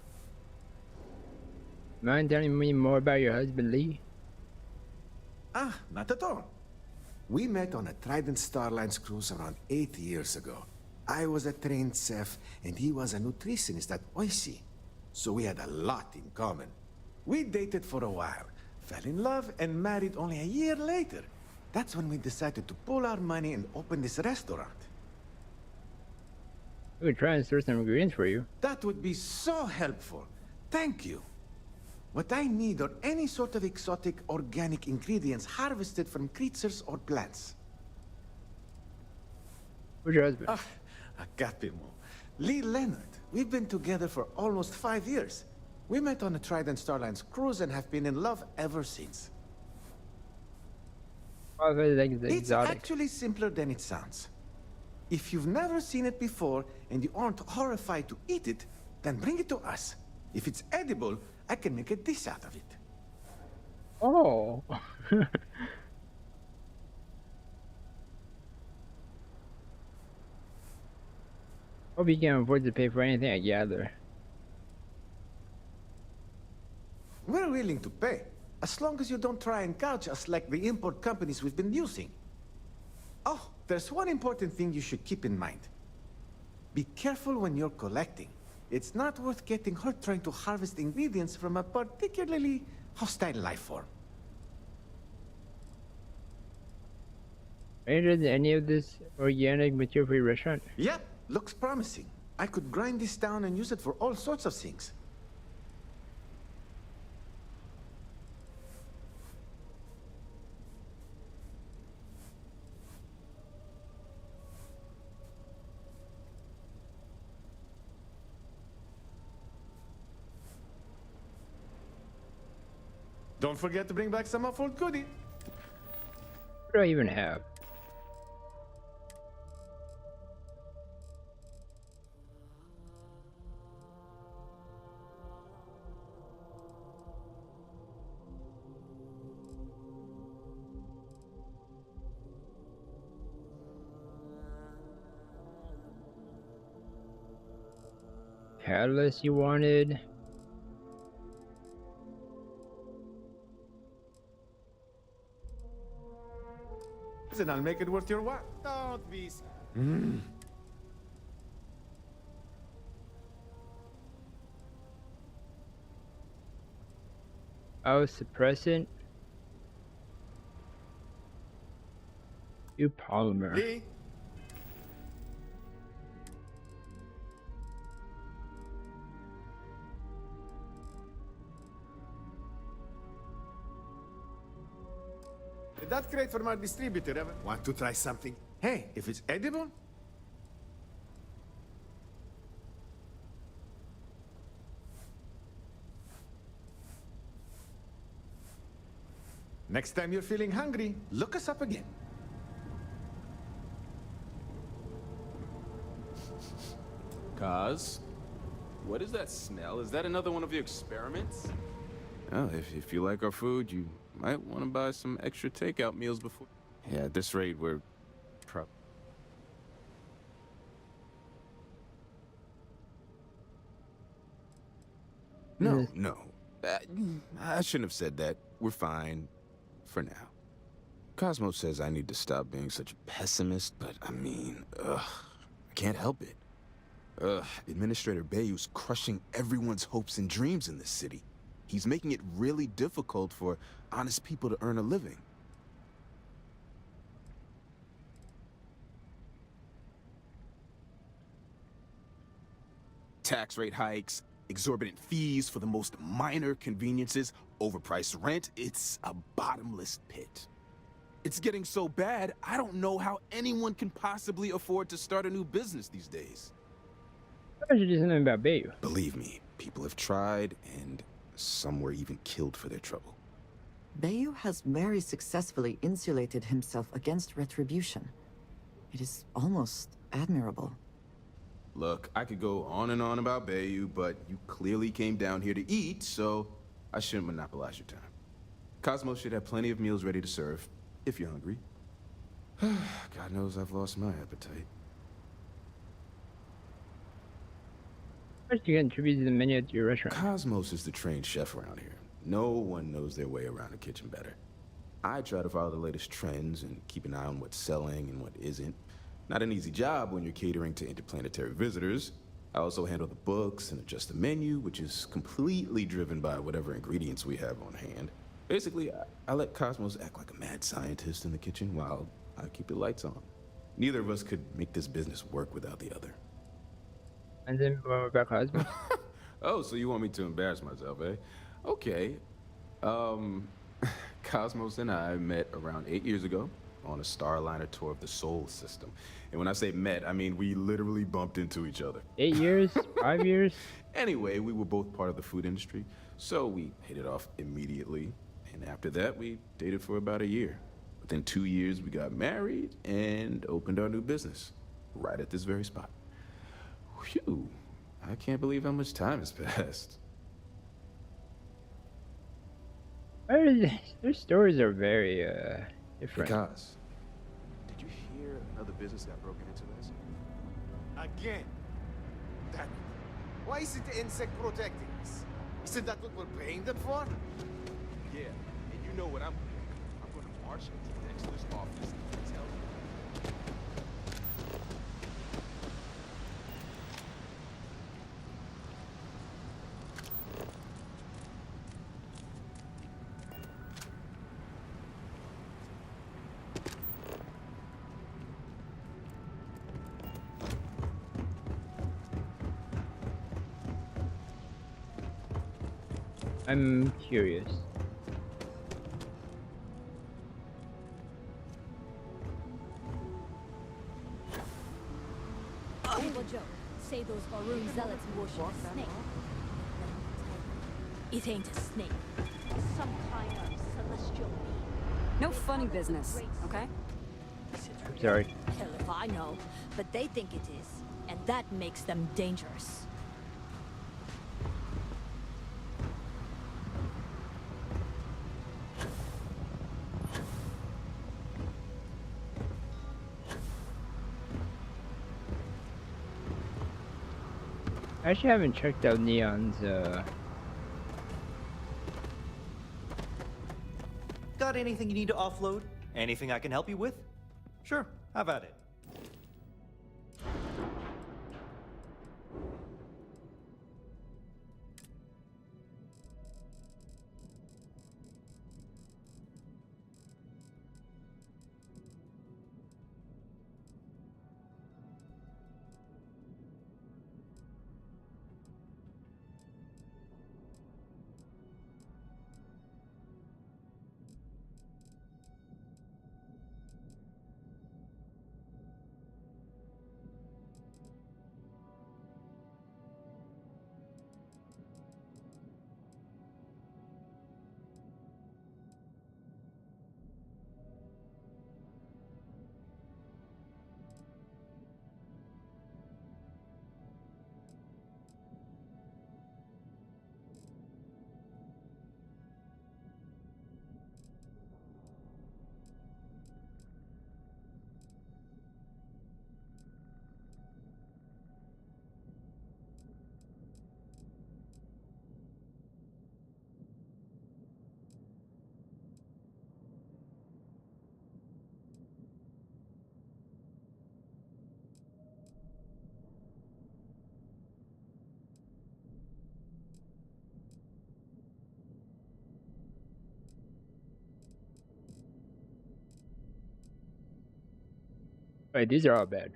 Mind telling me more about your husband, Lee? Ah, not at all. We met on a Trident Starlines cruise around 8 years ago. I was a trained chef, and he was a nutritionist at Oishi. So we had a lot in common. We dated for a while, fell in love, and married only a year later. That's when we decided to pool our money and open this restaurant. We could try and source some ingredients for you. That would be so helpful. Thank you. What I need are any sort of exotic organic ingredients harvested from creatures or plants. Who's your husband? Ah, Agapimo. Lee Leonard. We've been together for almost 5 years. We met on a Trident Starline's cruise and have been in love ever since. Oh, it's It's exotic. actually simpler than it sounds. If you've never seen it before and you aren't horrified to eat it, then bring it to us. If it's edible, I can make a dish out of it. Oh. Hope you can afford to pay for anything I gather. We're willing to pay, as long as you don't try and gouge us like the import companies we've been using. Oh, there's one important thing you should keep in mind. Be careful when you're collecting. It's not worth getting hurt trying to harvest ingredients from a particularly hostile life form. Are you interested in any of this organic material for your restaurant? Yep, looks promising. I could grind this down and use it for all sorts of things. Don't forget to bring back some of old goodie. What do I even have? Catalyst you wanted? And I'll make it worth your while. Don't be... Oh, suppressant. You polymer. Lee? That's great for my distributor. Ever want to try something? Hey, if it's edible? Next time you're feeling hungry, look us up again. Kaz, what is that smell? Is that another one of your experiments? Oh, if you like our food, you might want to buy some extra takeout meals before. Yeah, at this rate, we're No. I shouldn't have said that. We're fine. For now. Cosmo says I need to stop being such a pessimist, but I mean, I can't help it. Administrator Bayou's crushing everyone's hopes and dreams in this city. He's making it really difficult for honest people to earn a living. Tax rate hikes, exorbitant fees for the most minor conveniences, overpriced rent, it's a bottomless pit. It's getting so bad, I don't know how anyone can possibly afford to start a new business these days. I should do something about Bayou. Believe me, people have tried, and some were even killed for their trouble. Bayou has very successfully insulated himself against retribution. It is almost admirable. Look, I could go on and on about Bayou, but you clearly came down here to eat, so I shouldn't monopolize your time. Cosmo should have plenty of meals ready to serve, if you're hungry. God knows I've lost my appetite. How did you contribute to the menu at your restaurant? Cosmos is the trained chef around here. No one knows their way around a kitchen better. I try to follow the latest trends and keep an eye on what's selling and what isn't. Not an easy job when you're catering to interplanetary visitors. I also handle the books and adjust the menu, which is completely driven by whatever ingredients we have on hand. Basically, I let Cosmos act like a mad scientist in the kitchen while I keep the lights on. Neither of us could make this business work without the other. And then what about Cosmos? Oh, so you want me to embarrass myself, eh? Okay. Cosmos and I met around 8 years ago on a Starliner tour of the Sol system. And when I say met, I mean we literally bumped into each other. 8 years? 5 years? Anyway, we were both part of the food industry, so we hit it off immediately. And after that, we dated for about a year. Within 2 years, we got married and opened our new business, right at this very spot. Phew, I can't believe how much time has passed. Their stories are very different. Because, did you hear another business got broken into this? Again? Damn it. Why isn't the insect protecting us? Isn't that what we're paying them for? Yeah, and you know what I'm doing. I'm going to march into Dexter's office and tell him. I'm curious. Evil joke. Say those Varun zealots worship a snake. It ain't a snake. Some kind of celestial being. No funny business, okay? I'm sorry. Hell if I know, but they think it is, and that makes them dangerous. I actually haven't checked out Neon's Got anything you need to offload? Anything I can help you with? Sure, have at it. Wait, these are all bad.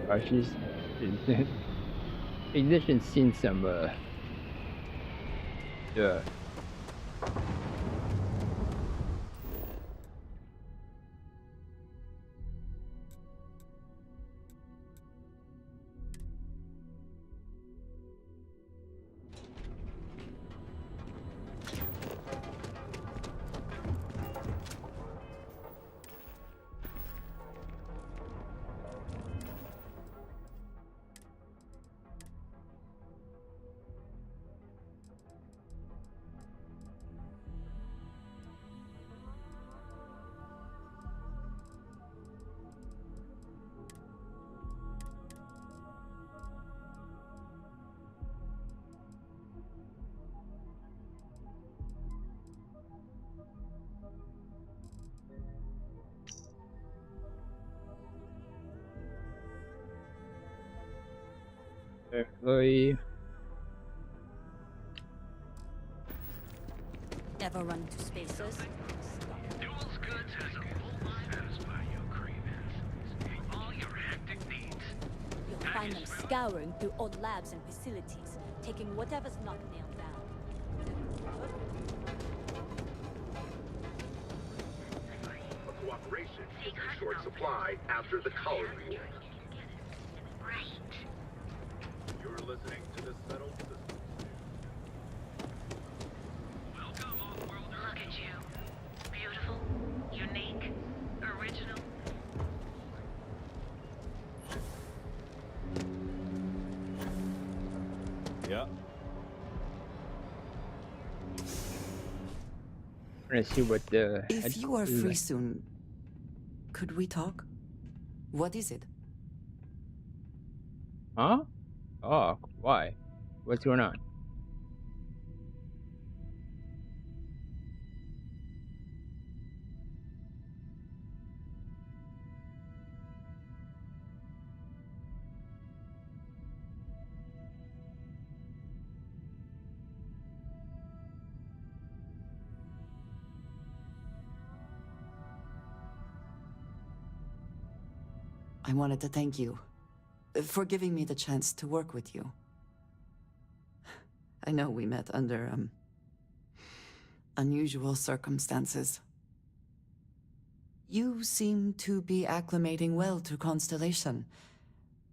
Oh, she's Ignition's seen some yeah. Employee. Ever run into spacers? Duels Goods has a full line to satisfy your cravings. All your hectic needs. You'll find them scouring through old labs and facilities, taking whatever's not nailed down. A cooperation is in short supply after the color war. You're listening to the settled system. Look at you. Beautiful, unique, original. Yeah. Trying to see what the. If you are free soon, could we talk? What is it? Huh? Oh, why? What's going on? I wanted to thank you for giving me the chance to work with you. I know we met under, unusual circumstances. You seem to be acclimating well to Constellation.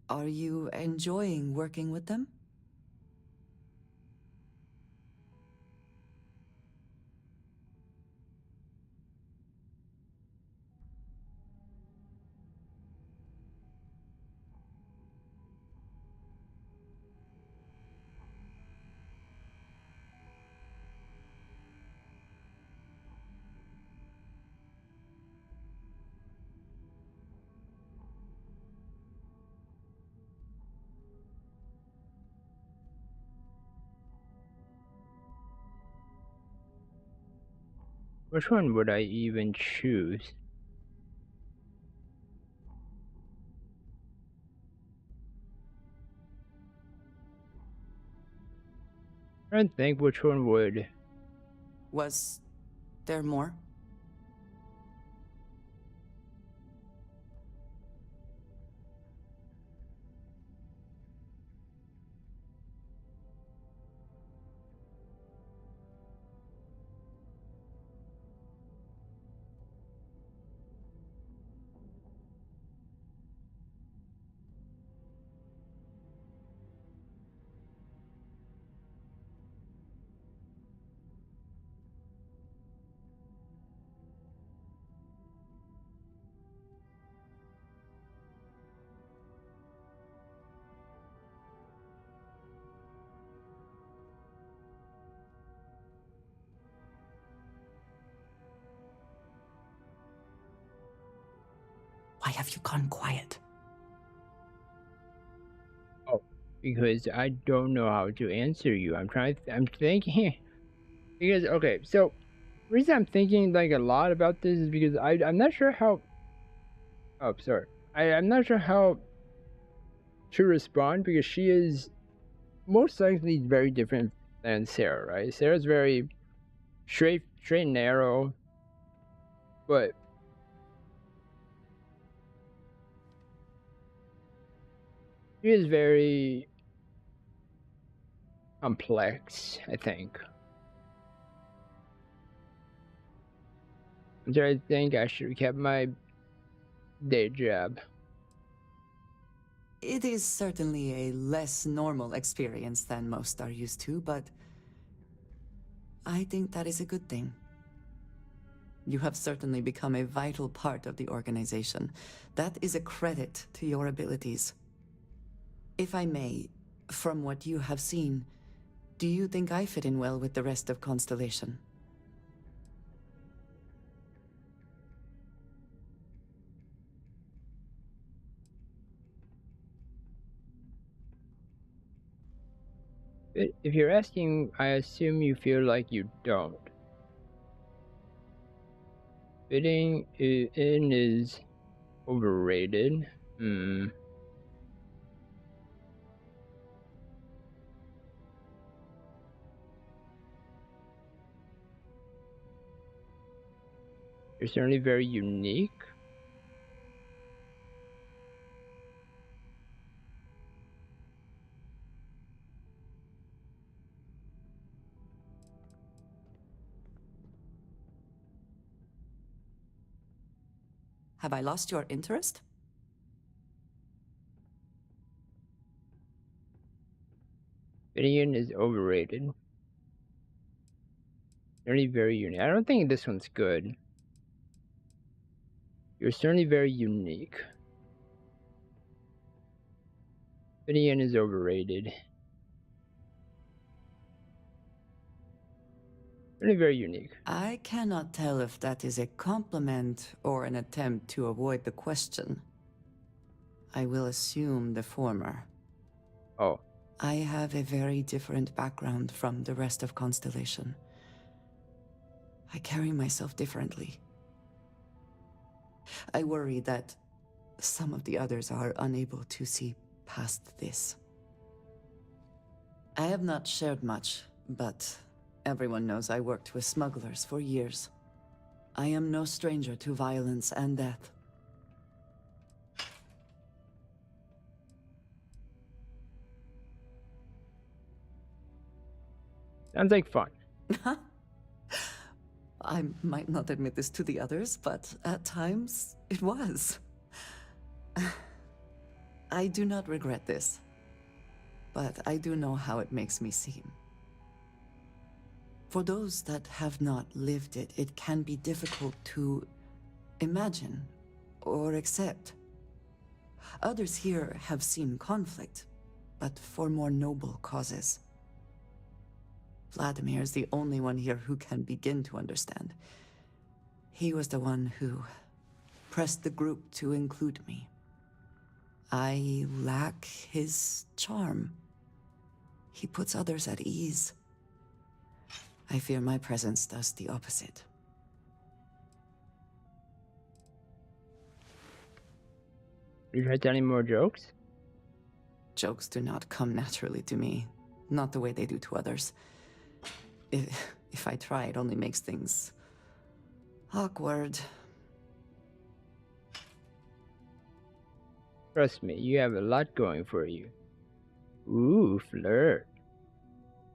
Are you enjoying working with them? Which one would I even choose? I don't think which one would. Was there more? Why have you gone quiet? Oh, because I don't know how to answer you. I'm thinking. Because, okay, so, the reason I'm thinking, like, a lot about this is because I'm not sure how. Oh, sorry. I'm not sure how to respond because she is most likely very different than Sarah, right? Sarah's very straight and narrow, but she is very complex, I think. So I think I should have kept my day job. It is certainly a less normal experience than most are used to, but I think that is a good thing. You have certainly become a vital part of the organization. That is a credit to your abilities. If I may, from what you have seen, do you think I fit in well with the rest of Constellation? If you're asking, I assume you feel like you don't. Fitting in is overrated. You're certainly very unique. Have I lost your interest? Gideon is overrated. Certainly very unique. I don't think this one's good. You're certainly very unique. Gideon is overrated. Certainly very unique. I cannot tell if that is a compliment or an attempt to avoid the question. I will assume the former. Oh. I have a very different background from the rest of Constellation. I carry myself differently. I worry that some of the others are unable to see past this. I have not shared much, but everyone knows I worked with smugglers for years. I am no stranger to violence and death. Sounds like fun. I might not admit this to the others, but at times it was. I do not regret this, but I do know how it makes me seem. For those that have not lived it, it can be difficult to imagine or accept. Others here have seen conflict, but for more noble causes. Vladimir is the only one here who can begin to understand. He was the one who pressed the group to include me. I lack his charm. He puts others at ease. I fear my presence does the opposite. You try telling more jokes? Jokes do not come naturally to me, not the way they do to others. If I try, it only makes things awkward. Trust me, you have a lot going for you. Ooh, flirt.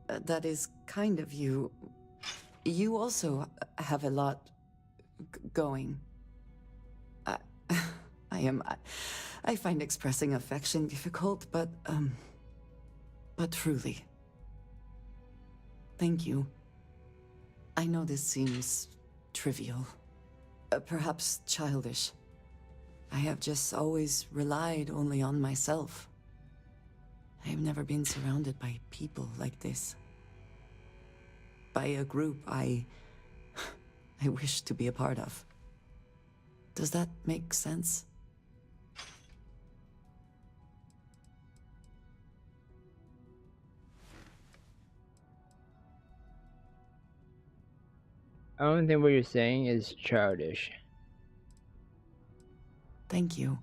That is kind of you. You also have a lot going. I find expressing affection difficult, but truly. Thank you. I know this seems trivial, perhaps childish. I have just always relied only on myself. I have never been surrounded by people like this. By a group I wish to be a part of. Does that make sense? I don't think what you're saying is childish. Thank you.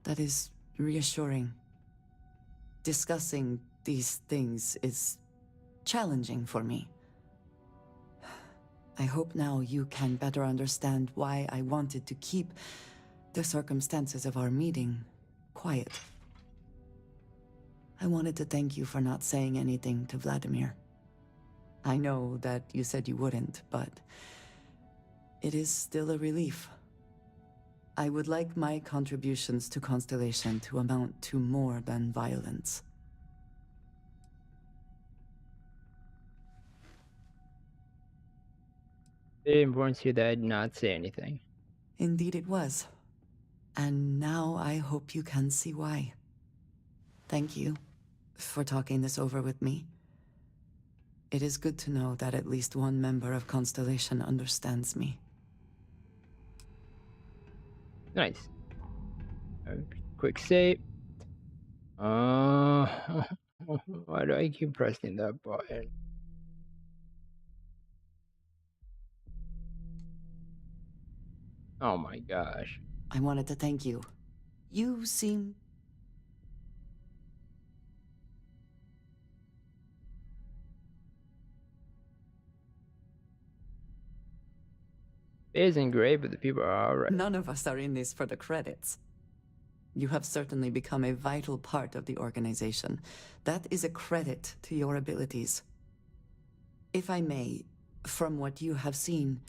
That is reassuring. Discussing these things is challenging for me. I hope now you can better understand why I wanted to keep the circumstances of our meeting quiet. I wanted to thank you for not saying anything to Vladimir. I know that you said you wouldn't, but it is still a relief. I would like my contributions to Constellation to amount to more than violence. It informs you that I did not say anything. Indeed it was. And now I hope you can see why. Thank you for talking this over with me. It is good to know that at least one member of Constellation understands me. Nice. Quick save. Why do I keep pressing that button? Oh my gosh. I wanted to thank you. You seem... It isn't great, but the people are alright. None of us are in this for the credits. You have certainly become a vital part of the organization. That is a credit to your abilities. If I may, from what you have seen,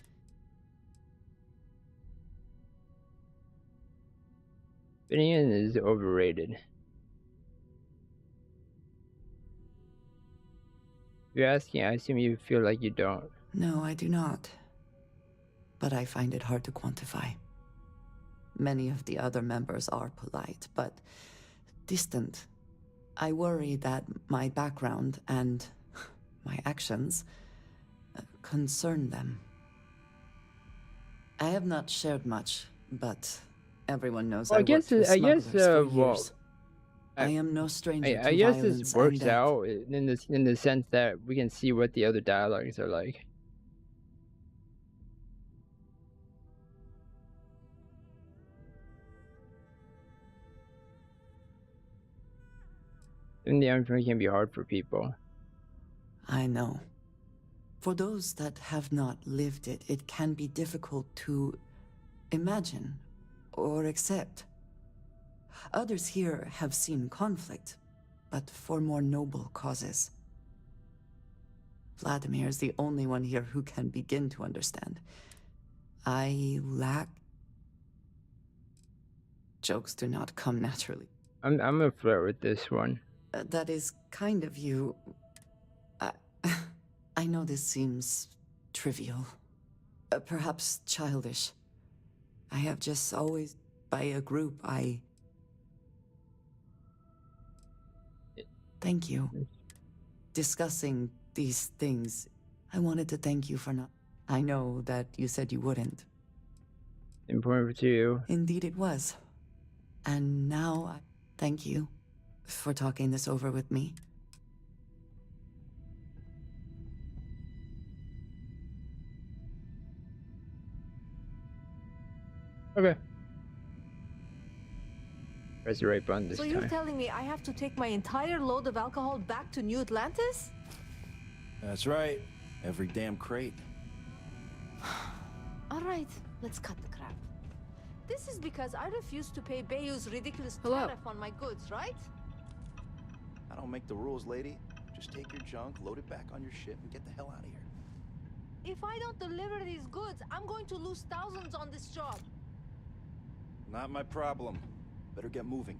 Finian is overrated. If you're asking, I assume you feel like you don't. no, I do not. But I find it hard to quantify. Many of the other members are polite, but distant. I worry that my background and my actions concern them. I have not shared much, but everyone knows Well, I worked with smugglers for well, years. I am no stranger to I guess violence this and works death. out in the sense that we can see what the other dialogues are like. And the unfamiliar can be hard for people. I know. For those that have not lived it, it can be difficult to imagine or accept. Others here have seen conflict, but for more noble causes. Vladimir is the only one here who can begin to understand. I lack... Jokes do not come naturally. I'm gonna flirt with this one. That is kind of you. I know this seems trivial, perhaps childish. I have just always, by a group, Thank you. Discussing these things, I wanted to thank you for not... I know that you said you wouldn't. Important to you. Indeed it was. And now, thank you for talking this over with me. Okay. Press the right button this So time. you're telling me I have to take my entire load of alcohol back to New Atlantis? That's right. Every damn crate. All right, let's cut the crap. This is because I refused to pay Bayou's ridiculous Hello. tariff on my goods, right? I don't make the rules, lady. Just take your junk, load it back on your ship, and get the hell out of here. If I don't deliver these goods, I'm going to lose thousands on this job. Not my problem. Better get moving.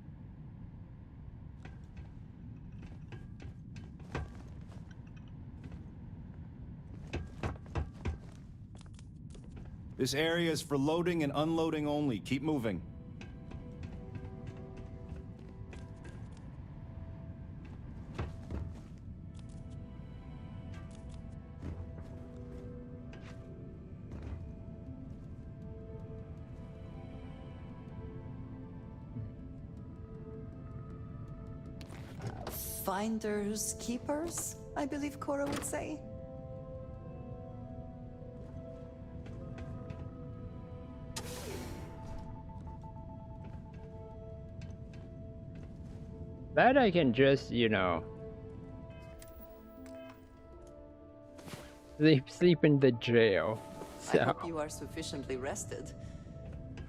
This area is for loading and unloading only. Keep moving. Finders keepers, I believe Cora would say. That I can just, you know, sleep in the jail. So. I hope you are sufficiently rested.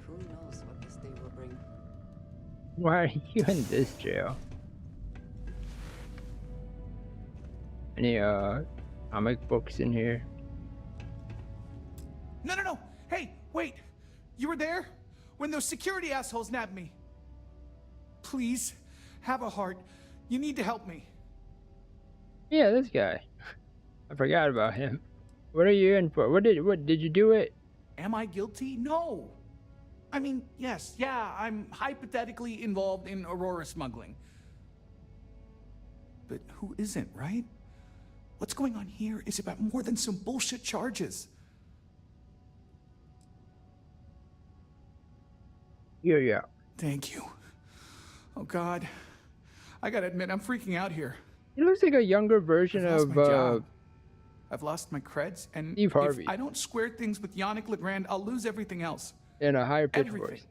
Who knows what this day will bring. Why are you in this jail? Any comic books in here? No, no, no! Hey, wait! You were there? When those security assholes nabbed me? Please, have a heart. You need to help me. Yeah, this guy. I forgot about him. What are you in for? What did you do it? Am I guilty? No. I mean, yes, yeah, I'm hypothetically involved in Aurora smuggling. But who isn't, right? What's going on here is about more than some bullshit charges. Yeah. Thank you. Oh God. I gotta admit, I'm freaking out here. He looks like a younger version I've lost of my job. I've lost my creds, and Steve Harvey. if I don't square things with Yannick Legrand, I'll lose everything else. In a higher pitch Everything. voice.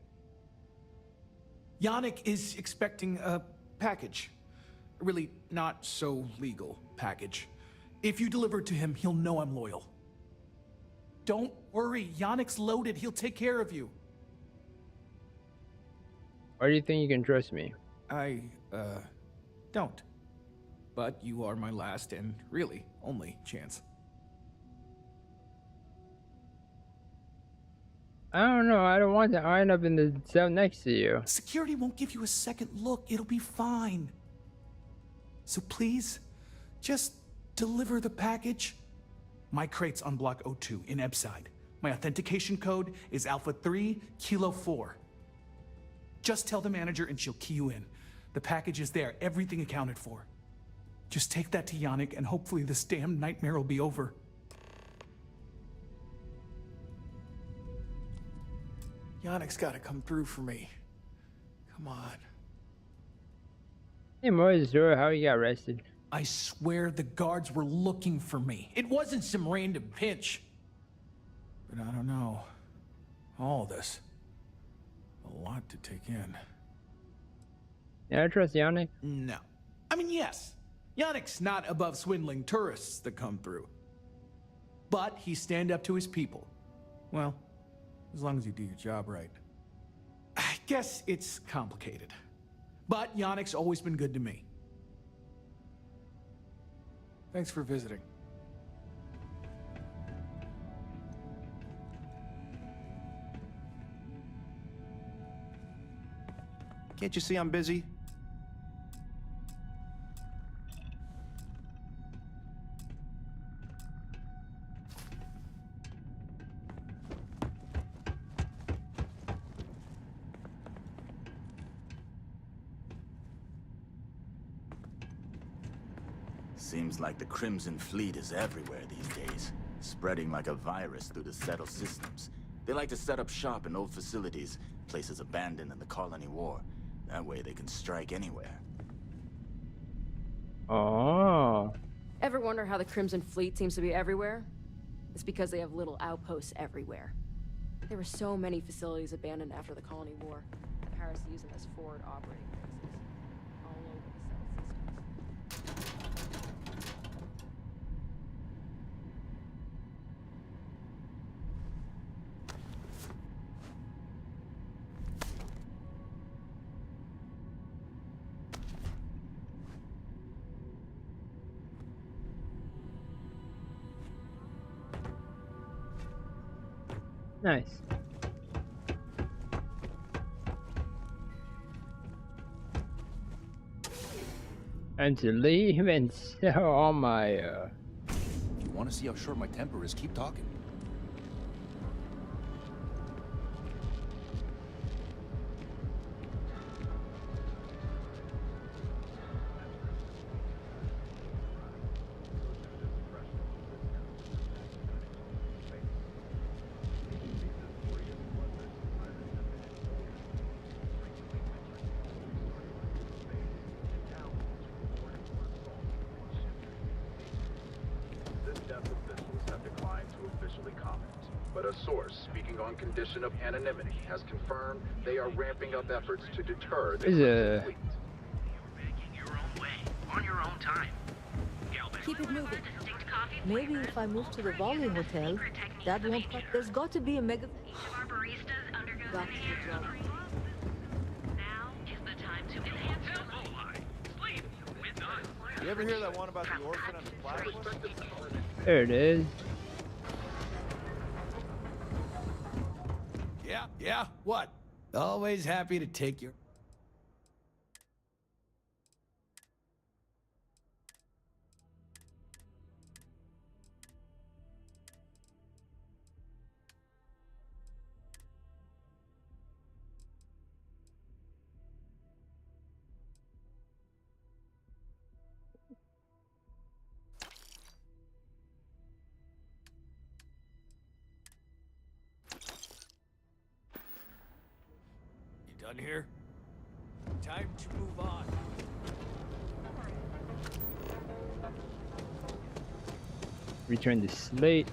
Yannick is expecting a package. A really not so legal package. If you deliver it to him, he'll know I'm loyal. Don't worry, Yannick's loaded. He'll take care of you. Why do you think you can trust me? I, don't. But you are my last and really only chance. I don't know. I don't want to end up in the cell next to you. Security won't give you a second look. It'll be fine. So please, just deliver the package. My crate's on Block O2 in Ebside. My authentication code is Alpha 3 Kilo 4. Just tell the manager and she'll key you in. The package is there, everything accounted for. Just take that to Yannick and hopefully this damn nightmare will be over. Yannick's gotta come through for me. Come on. Hey, more of the story how you got arrested. I swear the guards were looking for me. It wasn't some random pinch. But I don't know. All this. A lot to take in. Yeah, I trust Yannick. No. I mean, yes. Yannick's not above swindling tourists that come through. But he stand up to his people. Well, as long as you do your job right. I guess it's complicated. But Yannick's always been good to me. Thanks for visiting. Can't you see I'm busy? Seems like the Crimson Fleet is everywhere these days, spreading like a virus through the settled systems. They like to set up shop in old facilities, places abandoned in the colony war. That way they can strike anywhere. Oh. Ever wonder how the Crimson Fleet seems to be everywhere? It's because they have little outposts everywhere. There were so many facilities abandoned after the colony war. Paris used them as forward operating bases all over the settled systems. Nice. And to leave and sell all my, If you want to see how short my temper is, keep talking. Condition of anonymity has confirmed they are ramping up efforts to deter the Is fleet. On your own time. Keep it moving. Maybe if I move to the Volume Hotel, that won't cut. There's got to be a mega. Got to the job. You ever hear that one about the orphan on the platform? there it is. Yeah, what? Always happy to take your... Done here? Time to move on. Return the slate.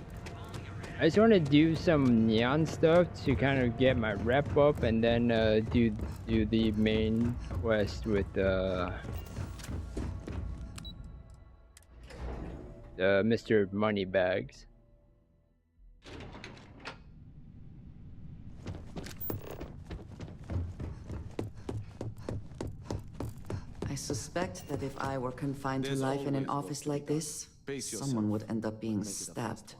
I just want to do some neon stuff to kind of get my rep up, and then do the main quest with the Mr. Moneybags. suspect that if I were confined to There's life in an always office work to like be done. this, Pace yourself. someone would end up being Make it the best stabbed.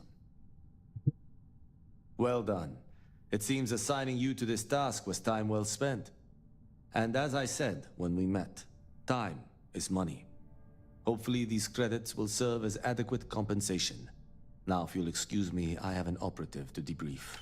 Well done. It seems assigning you to this task was time well spent. And as I said when we met, time is money. Hopefully these credits will serve as adequate compensation. Now, if you'll excuse me, I have an operative to debrief.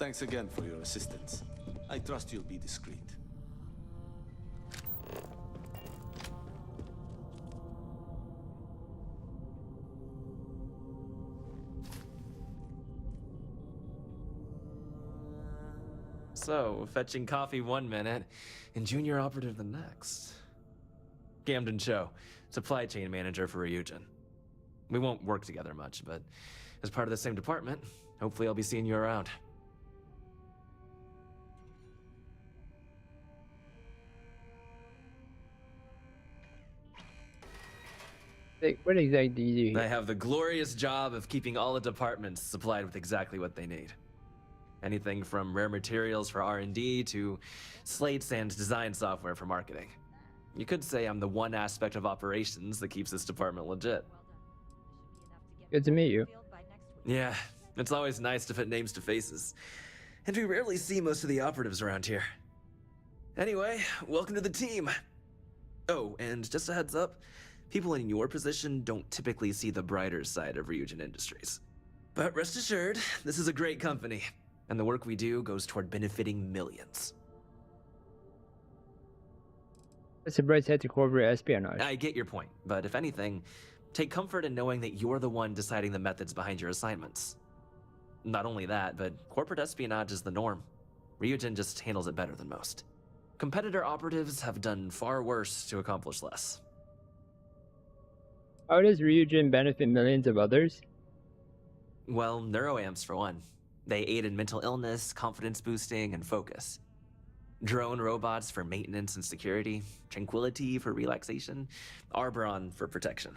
Thanks again for your assistance. I trust you'll be discreet. So, fetching coffee one minute and junior operative the next. Camden Cho, supply chain manager for Ryujin. We won't work together much, but as part of the same department, hopefully I'll be seeing you around. What exactly do you do here? I have the glorious job of keeping all the departments supplied with exactly what they need. Anything from rare materials for R&D to slates and design software for marketing. You could say I'm the one aspect of operations that keeps this department legit. Good to meet you. Yeah, it's always nice to put names to faces. And we rarely see most of the operatives around here. Anyway, welcome to the team. Oh, and just a heads up, people in your position don't typically see the brighter side of Ryujin Industries. But rest assured, this is a great company, and the work we do goes toward benefiting millions. It's a bright side to corporate espionage. I get your point, but if anything, take comfort in knowing that you're the one deciding the methods behind your assignments. Not only that, but corporate espionage is the norm. Ryujin just handles it better than most. Competitor operatives have done far worse to accomplish less. How does Ryujin benefit millions of others? Well, neuroamps for one. They aid in mental illness, confidence boosting, and focus. Drone robots for maintenance and security, tranquility for relaxation, Arbron for protection.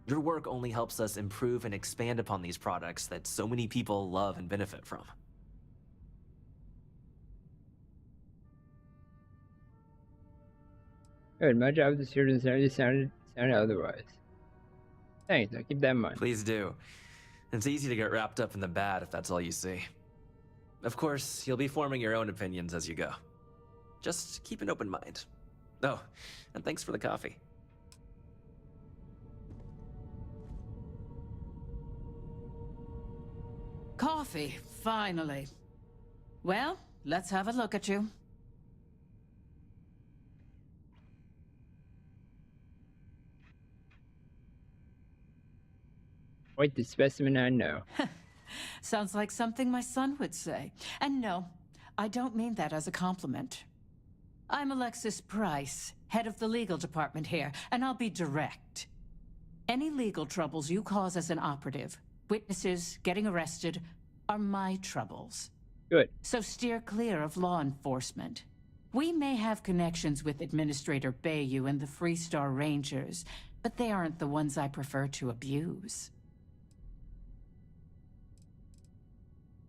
Your work only helps us improve and expand upon these products that so many people love and benefit from. Good, my job this year sounded otherwise. Thanks, I'll keep that in mind. Please do. It's easy to get wrapped up in the bad if that's all you see. Of course, you'll be forming your own opinions as you go. Just keep an open mind. Oh, and thanks for the coffee. Coffee, finally. Well, let's have a look at you. Quite the specimen I know. Sounds like something my son would say. And no, I don't mean that as a compliment. I'm Alexis Price, head of the legal department here, and I'll be direct. Any legal troubles you cause as an operative, witnesses, getting arrested, are my troubles. Good. So steer clear of law enforcement. We may have connections with Administrator Bayou and the Freestar Rangers, but they aren't the ones I prefer to abuse.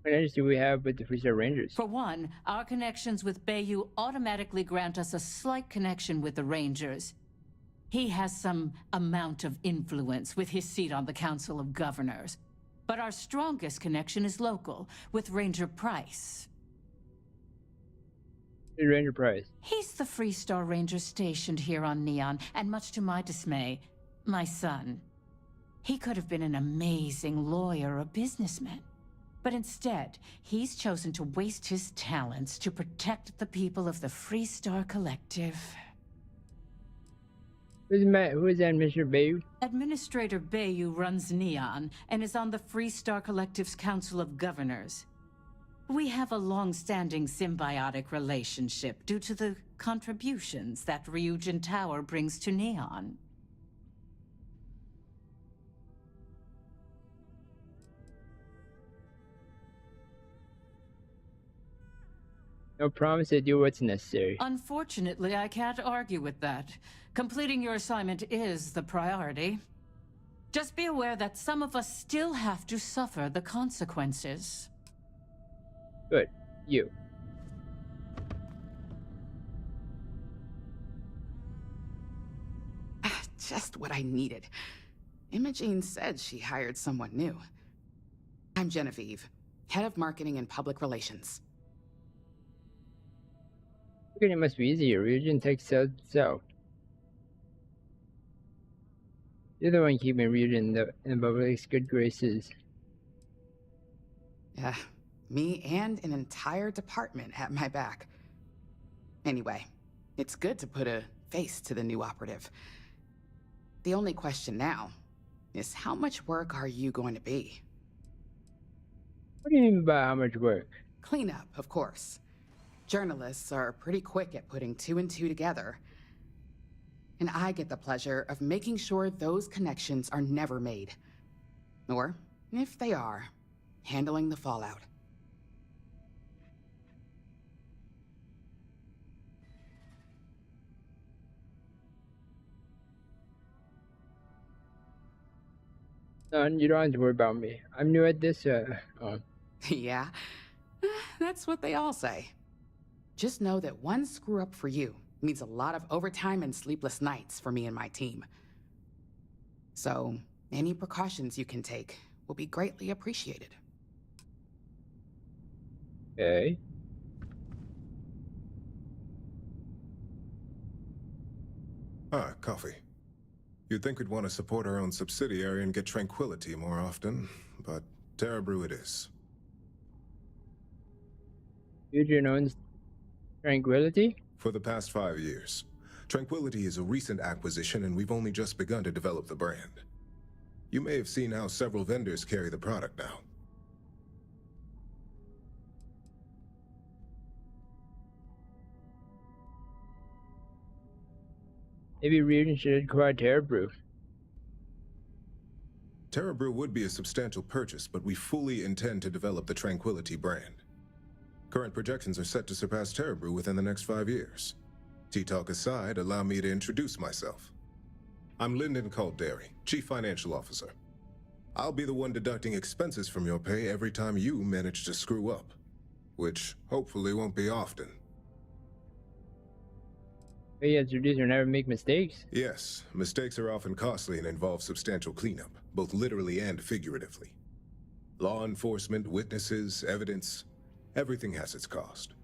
What energy do we have with the Freestar Rangers? For one, our connections with Bayou automatically grant us a slight connection with the Rangers. He has some amount of influence with his seat on the Council of Governors. But our strongest connection is local, with Ranger Price. Who's Ranger Price? He's the Freestar Ranger stationed here on Neon, and much to my dismay, my son. He could have been an amazing lawyer or businessman. But instead, he's chosen to waste his talents to protect the people of the Freestar Collective. Who is Administrator Bayou? Administrator Bayou runs Neon and is on the Freestar Collective's Council of Governors. We have a long-standing symbiotic relationship due to the contributions that Ryujin Tower brings to Neon. No promise to do what's necessary. Unfortunately, I can't argue with that. Completing your assignment is the priority. Just be aware that some of us still have to suffer the consequences. Good. You. Just what I needed. Imogene said she hired someone new. I'm Genevieve, head of marketing and public relations. It must be easier. Region takes south. You're the one keeping Region in the public's good graces. Yeah, me and an entire department at my back. Anyway, it's good to put a face to the new operative. The only question now is how much work are you going to be? What do you mean by how much work? Cleanup, of course. Journalists are pretty quick at putting two and two together. And I get the pleasure of making sure those connections are never made. Or, if they are, handling the fallout. Son, you don't have to worry about me. I'm new at this, Yeah, that's what they all say. Just know that one screw up for you means a lot of overtime and sleepless nights for me and my team. So, any precautions you can take will be greatly appreciated. Okay. Ah, coffee. You'd think we'd want to support our own subsidiary and get tranquility more often, but Terra Brew it is. Future owns Tranquility? For the past 5 years. Tranquility is a recent acquisition and we've only just begun to develop the brand. You may have seen how several vendors carry the product now. Maybe Region should acquire Terra Brew. Terra Brew would be a substantial purchase, but we fully intend to develop the Tranquility brand. Current projections are set to surpass Terra Brew within the next 5 years. Tea-talk aside, allow me to introduce myself. I'm Lyndon Calderi, Chief Financial Officer. I'll be the one deducting expenses from your pay every time you manage to screw up. Which, hopefully, won't be often. Hey, introducer never make mistakes? Yes, mistakes are often costly and involve substantial cleanup, both literally and figuratively. Law enforcement, witnesses, evidence, everything has its cost.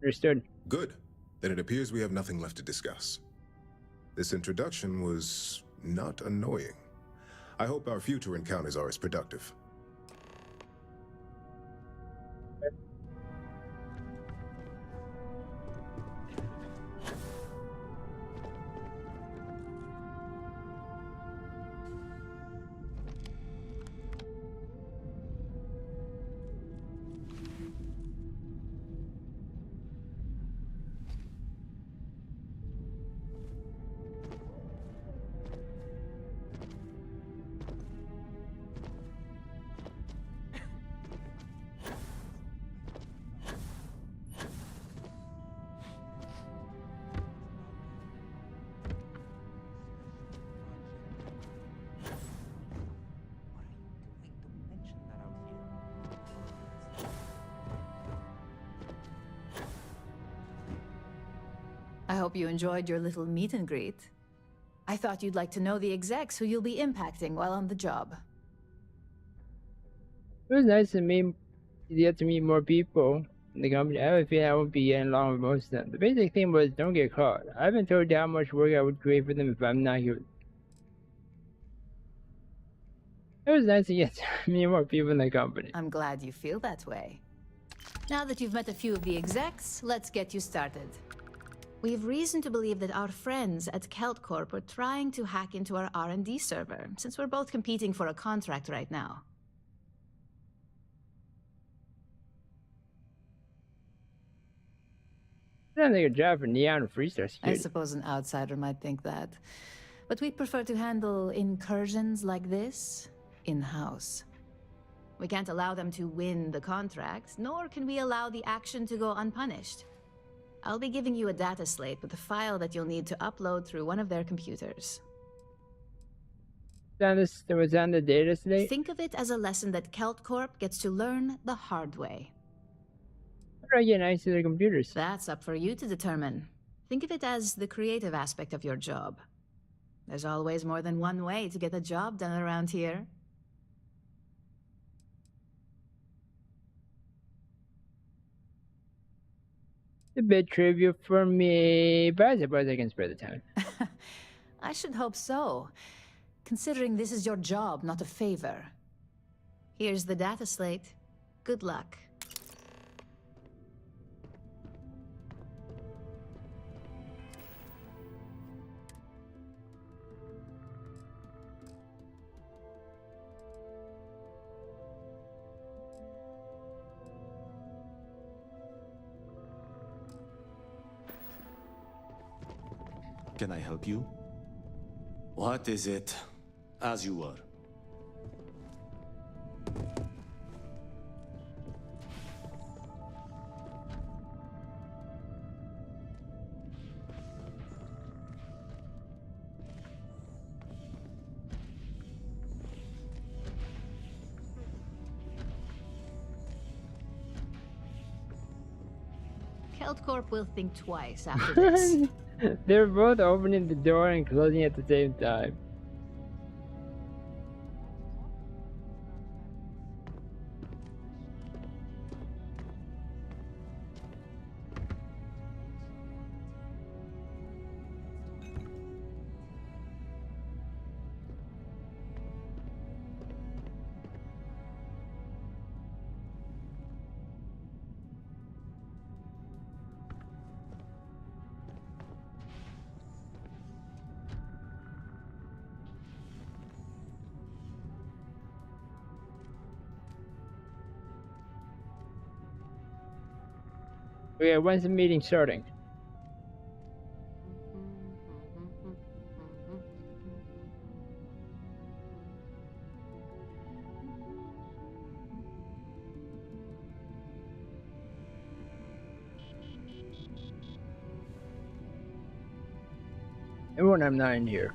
Understood. Good. Then it appears we have nothing left to discuss. This introduction was not annoying. I hope our future encounters are as productive. I hope you enjoyed your little meet and greet. I thought you'd like to know the execs who you'll be impacting while on the job. It was nice to get to meet more people in the company. I have a feeling I won't be getting along with most of them. The basic thing was don't get caught. I haven't told you how much work I would create for them if I'm not here. It was nice to get to meet more people in the company. I'm glad you feel that way. Now that you've met a few of the execs, let's get you started. We have reason to believe that our friends at Corp are trying to hack into our R&D server, since we're both competing for a contract right now. I don't think a job for Neon or Freestar Security. I suppose an outsider might think that. But we prefer to handle incursions like this in-house. We can't allow them to win the contract, nor can we allow the action to go unpunished. I'll be giving you a data slate with a file that you'll need to upload through one of their computers. That was on the data slate? Think of it as a lesson that KeltCorp gets to learn the hard way. How do I get access to the computers? That's up for you to determine. Think of it as the creative aspect of your job. There's always more than one way to get a job done around here. A bit trivial for me, but I suppose I can spare the time. I should hope so, considering this is your job, not a favor. Here's the data slate. Good luck. Can I help you? What is it? As you were. KeltCorp will think twice after this. They're both opening the door and closing at the same time. Okay, when's the meeting starting? And when I'm not in here.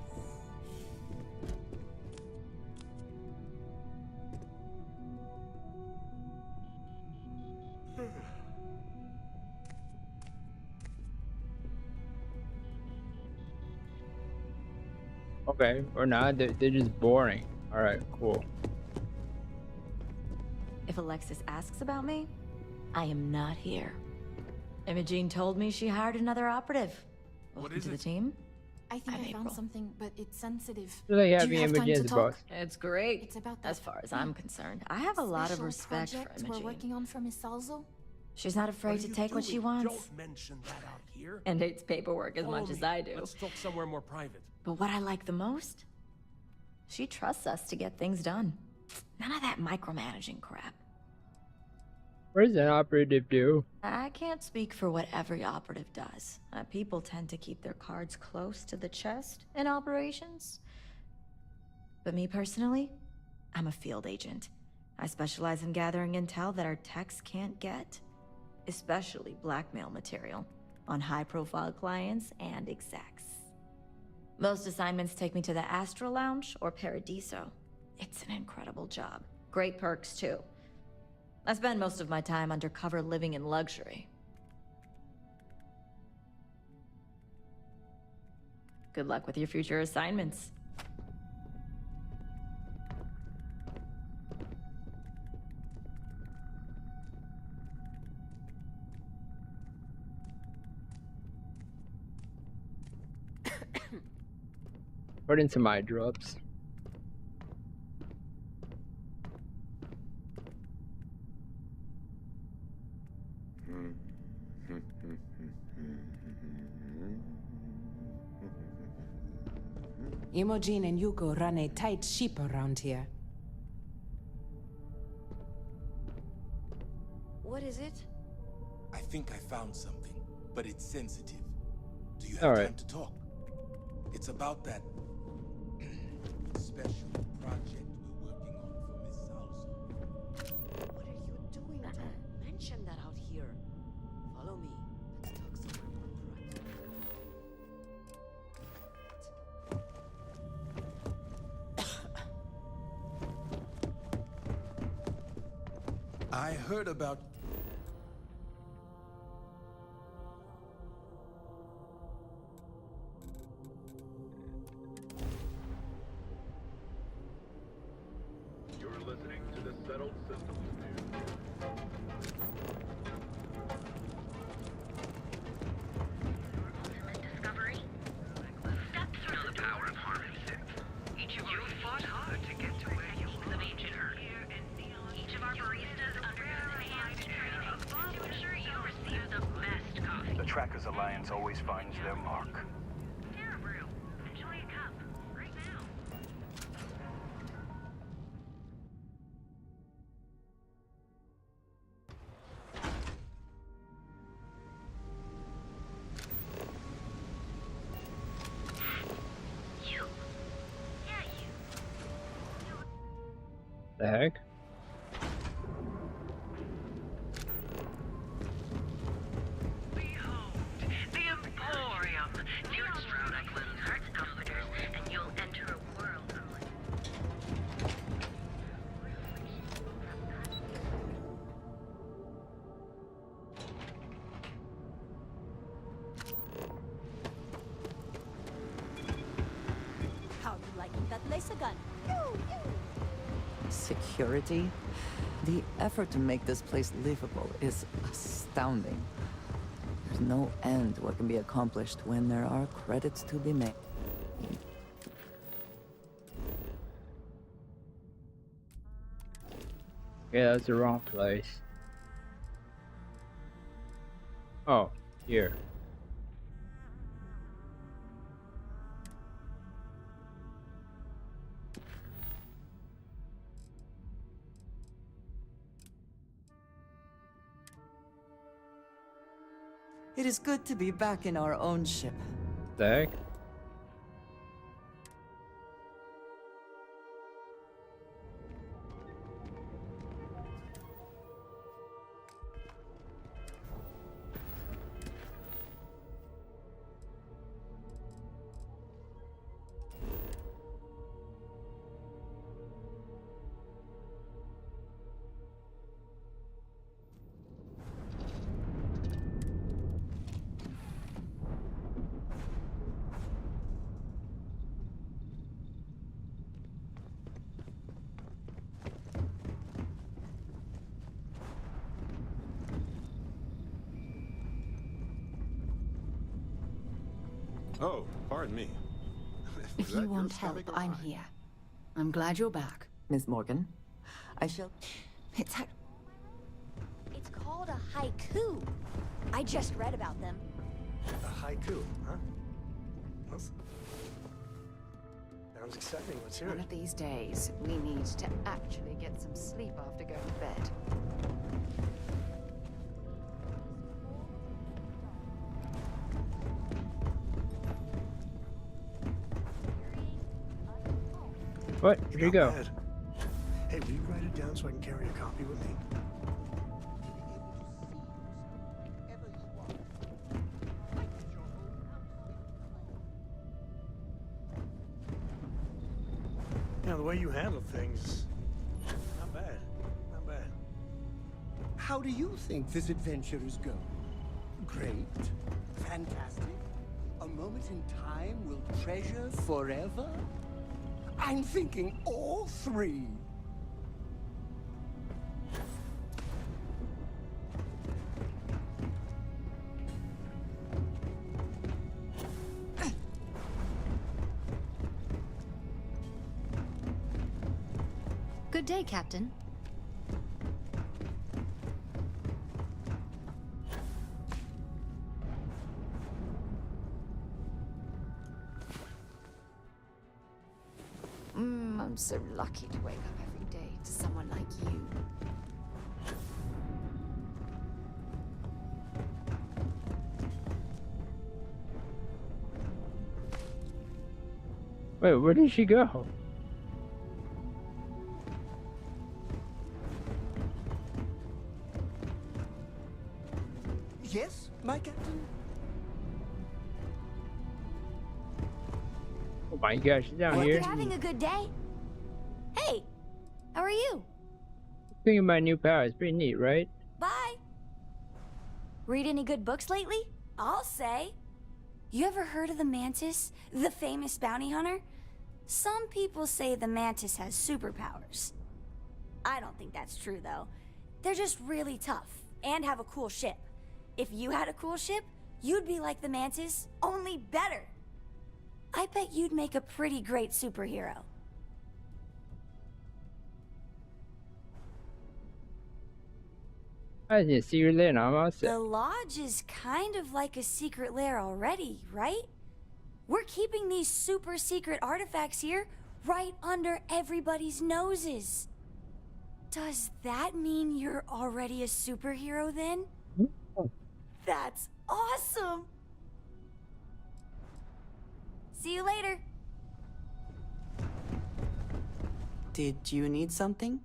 Okay, or not, they're just boring. Alright, cool. If Alexis asks about me, I am not here. Imogene told me she hired another operative. Welcome to the team. I think I found something, but it's sensitive. It's like Do having you have time Imogene to as a talk? boss. It's great. It's about as far as I'm concerned. I have a lot of special respect for project Imogene. we're working on for Miss Salzo. She's not afraid to take what she wants. Don't mention that out here. And hates paperwork as much as I do. Let's talk somewhere more private. But what I like the most? She trusts us to get things done. None of that micromanaging crap. What does an operative do? I can't speak for what every operative does. People tend to keep their cards close to the chest in operations. But me personally, I'm a field agent. I specialize in gathering intel that our techs can't get, especially blackmail material, on high-profile clients and execs. Most assignments take me to the Astro Lounge or Paradiso. It's an incredible job. Great perks, too. I spend most of my time undercover living in luxury. Good luck with your future assignments. Put in some eye drops. Imogen and Yuko run a tight ship around here. What is it? I think I found something, but it's sensitive. Do you have time to talk? It's about that special project we're working on for Miss Salzo. I heard about... You're listening to the Settled Systems News. Discovery? Step through the power of harness. Each of you fought hard to get to where you are. Of ancient Earth. Each of our baristas undergoes enhanced training to ensure you receive the best coffee. The Trackers Alliance always finds their mark. Brew. Enjoy a cup right now. You. Yeah, you. The heck? Behold, the Emporium. New Stroud Eklund, hearts comforters, and you'll enter a world of How you liking that laser gun? Security? The effort to make this place livable is astounding. There's no end to what can be accomplished when there are credits to be made. Yeah, that's the wrong place. Oh, here. It is good to be back in our own ship. The heck? Oh, pardon me. If you want help, I'm here. I'm glad you're back, Miss Morgan. I shall... It's called a haiku. I just read about them. A haiku, huh? Sounds exciting. Let's hear One it. of these days, we need to actually get some sleep after going to bed. What? Where'd you go? Bad. Hey, will you write it down so I can carry a copy with me? Now, the way you handle things, not bad. Not bad. How do you think this adventure is going? Great? Fantastic? A moment in time we'll treasure forever? I'm thinking all three. Good day, Captain. I'm so lucky to wake up every day to someone like you. Wait, where did she go? Yes, my captain? Oh my gosh, she's down here. You having a good day? Hey, how are you? Thinking of my new power is pretty neat, right? Bye. Read any good books lately? I'll say. You ever heard of the Mantis, the famous bounty hunter? Some people say the Mantis has superpowers. I don't think that's true, though. They're just really tough and have a cool ship. If you had a cool ship, you'd be like the Mantis, only better. I bet you'd make a pretty great superhero. I didn't see your lair, I'm all set. The lodge is kind of like a secret lair already, right? We're keeping these super secret artifacts here right under everybody's noses. Does that mean you're already a superhero then? That's awesome! See you later. Did you need something?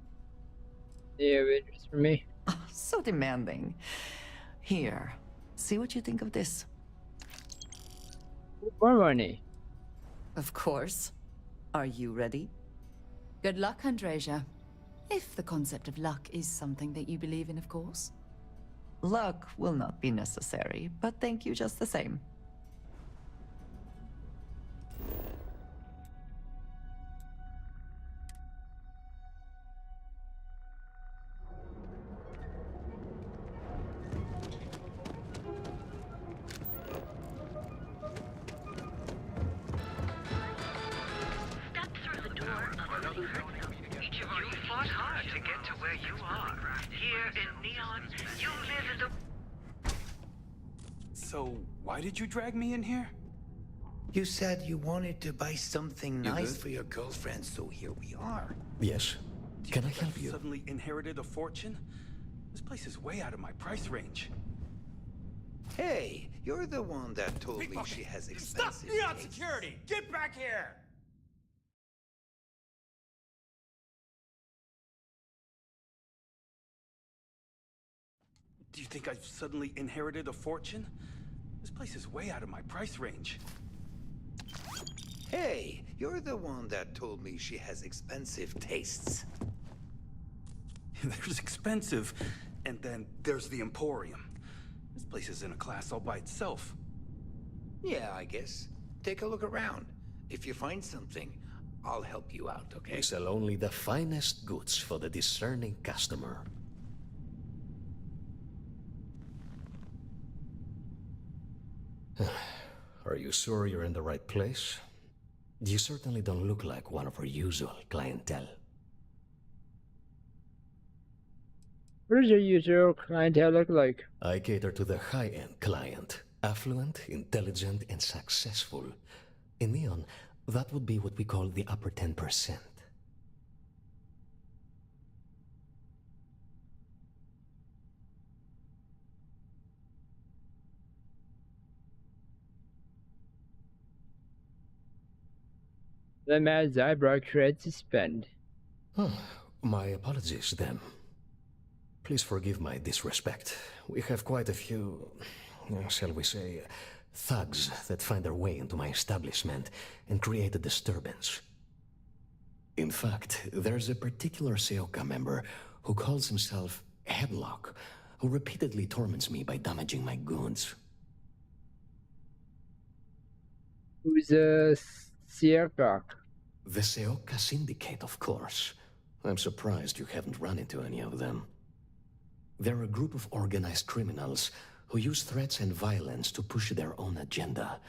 Yeah, of interest for me. So demanding. Here, see what you think of this. More money. Of course. Are you ready? Good luck, Andreja. If the concept of luck is something that you believe in, of course. Luck will not be necessary, but thank you just the same. So, why did you drag me in here? You said you wanted to buy something You nice good? for your girlfriend, so here we are. Yes. Can I help you? Suddenly inherited a fortune? This place is way out of my price range. Hey, you're the one that told me she has expensive Neon tastes. security! Get back here! Do you think I've suddenly inherited a fortune? This place is way out of my price range. Hey, you're the one that told me she has expensive tastes. There's expensive, and then there's the Emporium. This place is in a class all by itself. Yeah, I guess. Take a look around. If you find something, I'll help you out, okay? We sell only the finest goods for the discerning customer. Are you sure you're in the right place? You certainly don't look like one of our usual clientele. What does your usual clientele look like? I cater to the high-end client. Affluent, intelligent, and successful. In Neon, that would be what we call the upper 10%. The man's eyebrow credit to spend. My apologies, then. Please forgive my disrespect. We have quite a few, shall we say, thugs that find their way into my establishment and create a disturbance. In fact, there's a particular Seoka member who calls himself Headlock, who repeatedly torments me by damaging my goods. Who's a Seoka? The Seoka Syndicate, of course. I'm surprised you haven't run into any of them. They're a group of organized criminals who use threats and violence to push their own agenda.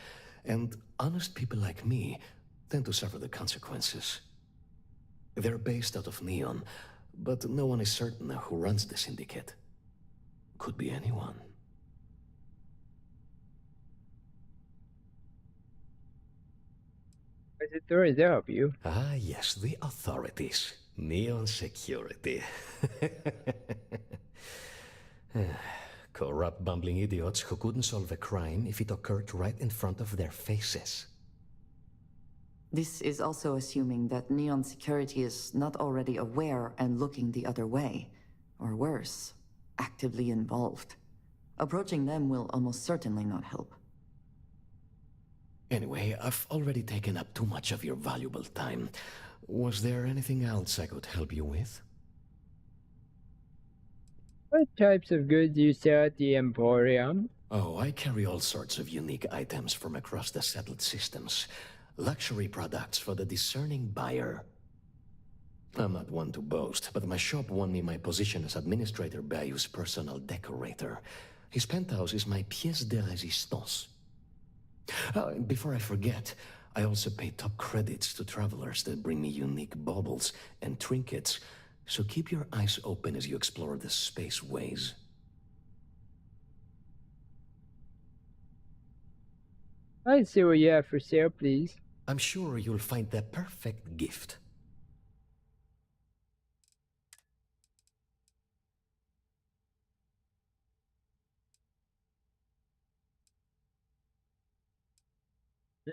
And honest people like me tend to suffer the consequences. They're based out of Neon, but no one is certain who runs the syndicate. Could be anyone. Where's the authorities to help you? Ah, yes, the authorities. Neon security. Corrupt, bumbling idiots who couldn't solve a crime if it occurred right in front of their faces. This is also assuming that Neon Security is not already aware and looking the other way. Or worse, actively involved. Approaching them will almost certainly not help. Anyway, I've already taken up too much of your valuable time. Was there anything else I could help you with? What types of goods do you sell at the Emporium? Oh, I carry all sorts of unique items from across the settled systems. Luxury products for the discerning buyer. I'm not one to boast, but my shop won me my position as Administrator Bayou's personal decorator. His penthouse is my pièce de résistance. Before I forget, I also pay top credits to travelers that bring me unique baubles and trinkets, so keep your eyes open as you explore the spaceways. I'd see what you have for sale, please. I'm sure you'll find the perfect gift.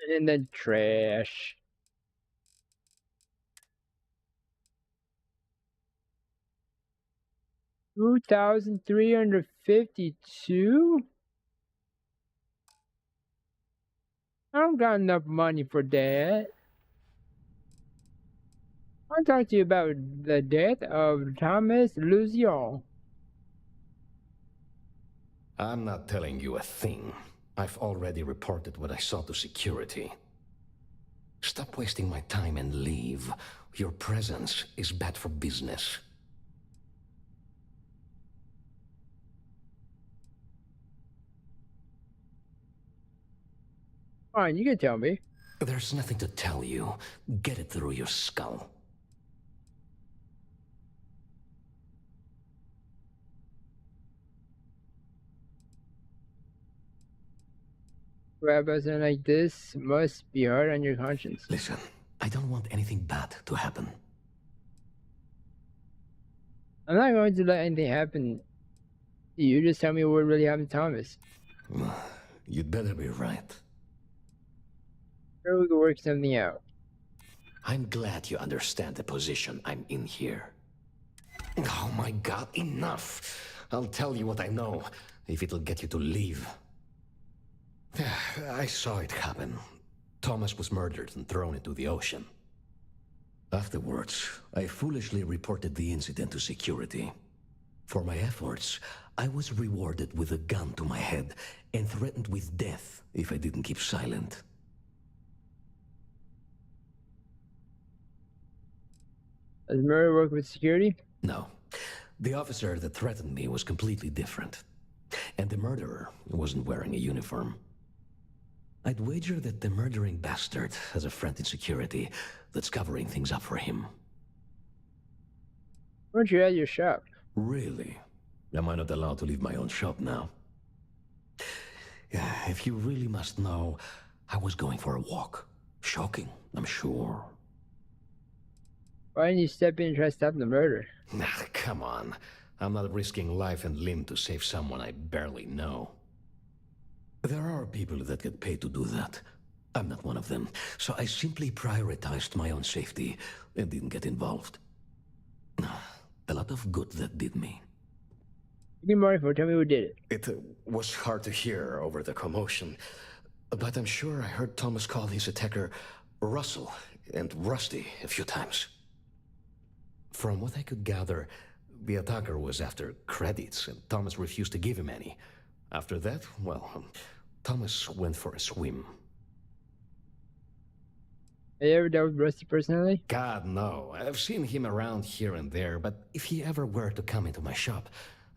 In the trash. $2,352? I don't got enough money for that. I'll talk to you about the death of Thomas Lucian. I'm not telling you a thing. I've already reported what I saw to security. Stop wasting my time and leave. Your presence is bad for business. Fine, you can tell me. There's nothing to tell you. Get it through your skull. Grab us in like this must be hard on your conscience. Listen, I don't want anything bad to happen. I'm not going to let anything happen. You just tell me what really happened to Thomas. You'd better be right. Sure, we can work something out. I'm glad you understand the position I'm in here. Oh my god, enough! I'll tell you what I know, if it'll get you to leave. I saw it happen. Thomas was murdered and thrown into the ocean. Afterwards, I foolishly reported the incident to security. For my efforts, I was rewarded with a gun to my head and threatened with death if I didn't keep silent. Does murder work with security? No. The officer that threatened me was completely different. And the murderer wasn't wearing a uniform. I'd wager that the murdering bastard has a friend in security that's covering things up for him. Weren't you at your shop? Really? Am I not allowed to leave my own shop now? If you really must know, I was going for a walk. Shocking, I'm sure. Why didn't you step in and try to stop the murder? Come on. I'm not risking life and limb to save someone I barely know. There are people that get paid to do that. I'm not one of them, so I simply prioritized my own safety and didn't get involved. A lot of good that did me. Give me more info, tell me who did it. It was hard to hear over the commotion, but I'm sure I heard Thomas call his attacker Russell and Rusty a few times. From what I could gather, the attacker was after credits, and Thomas refused to give him any. After that, well, Thomas went for a swim. Have you ever dealt with Rusty personally? God, no. I've seen him around here and there, but if he ever were to come into my shop,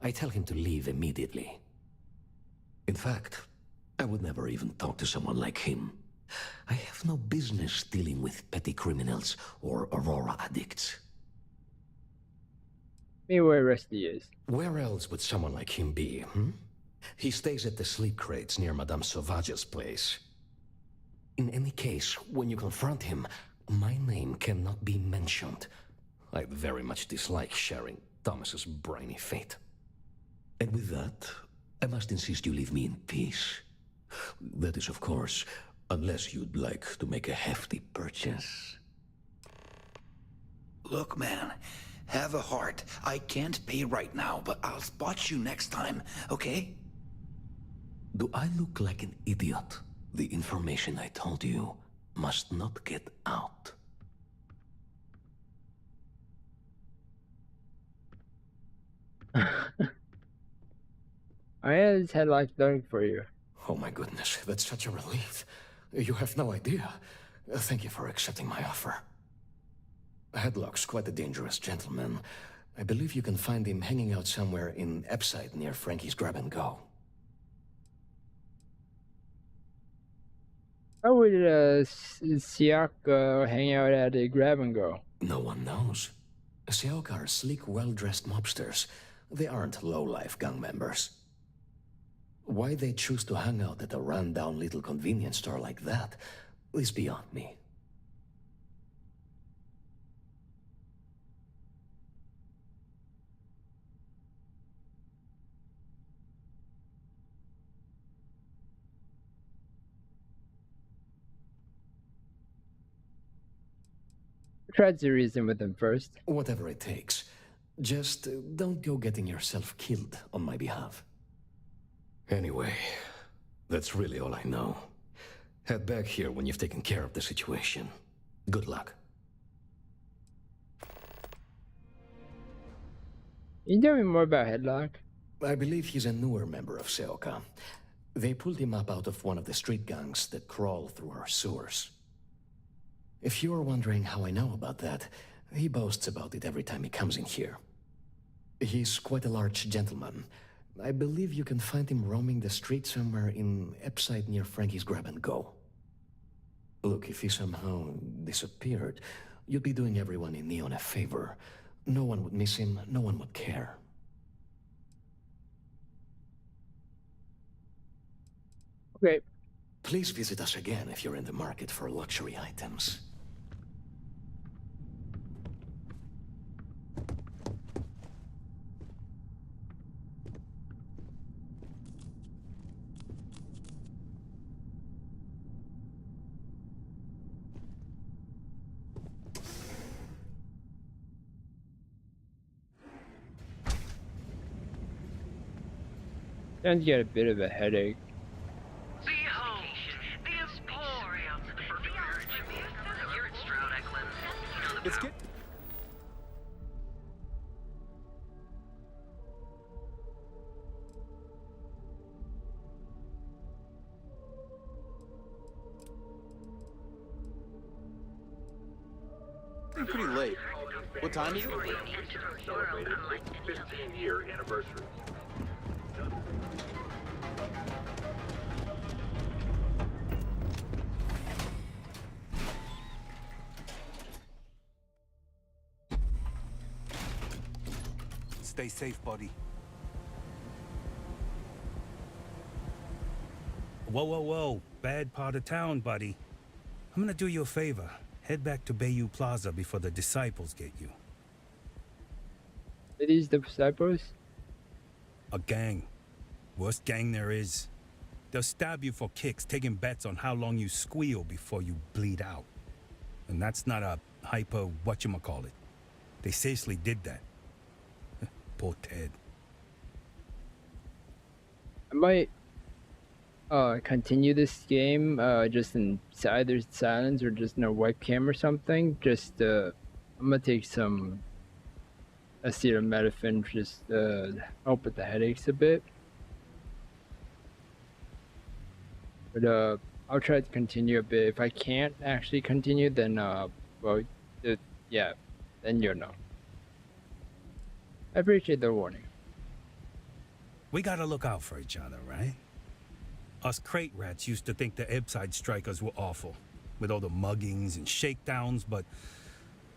I tell him to leave immediately. In fact, I would never even talk to someone like him. I have no business dealing with petty criminals or Aurora addicts. Me where Rusty is. Where else would someone like him be, He stays at the sleep crates near Madame Sauvage's place. In any case, when you confront him, my name cannot be mentioned. I'd very much dislike sharing Thomas's briny fate. And with that, I must insist you leave me in peace. That is, of course, unless you'd like to make a hefty purchase. Look, man, have a heart. I can't pay right now, but I'll spot you next time, okay? Do I look like an idiot? The information I told you must not get out. I had this headlock done for you. Oh my goodness, that's such a relief. You have no idea. Thank you for accepting my offer. Headlock's quite a dangerous gentleman. I believe you can find him hanging out somewhere in Epside near Frankie's Grab and Go. How would Siak hang out at a Grab and Go? No one knows. Siak are sleek, well-dressed mobsters. They aren't low-life gang members. Why they choose to hang out at a run-down little convenience store like that is beyond me. Try to reason with them first. Whatever it takes. Just don't go getting yourself killed on my behalf. Anyway, that's really all I know. Head back here when you've taken care of the situation. Good luck. Can you tell me more about Headlock? I believe he's a newer member of Seoka. They pulled him up out of one of the street gangs that crawl through our sewers. If you're wondering how I know about that, he boasts about it every time he comes in here. He's quite a large gentleman. I believe you can find him roaming the streets somewhere in Epside near Frankie's Grab and Go. Look, if he somehow disappeared, you'd be doing everyone in Neon a favor. No one would miss him, no one would care. Okay. Please visit us again if you're in the market for luxury items. Starting to get a bit of a headache. It's good. Pretty late. What time is it? Celebrated its 15-year anniversary. Stay safe, buddy. Whoa, whoa, whoa. Bad part of town, buddy. I'm gonna do you a favor. Head back to Bayou Plaza before the disciples get you. Are these the disciples? A gang. Worst gang there is. They'll stab you for kicks, taking bets on how long you squeal before you bleed out. And that's not a hyper whatchamacallit. They seriously did that. Poor Ted. I might continue this game just in either silence or just in a webcam or something. Just I'm gonna take some acetaminophen, just help with the headaches a bit. But I'll try to continue a bit. If I can't actually continue, then well, yeah, then you'll know. I appreciate the warning. We gotta look out for each other, right? Us crate rats used to think the Epside strikers were awful, with all the muggings and shakedowns, but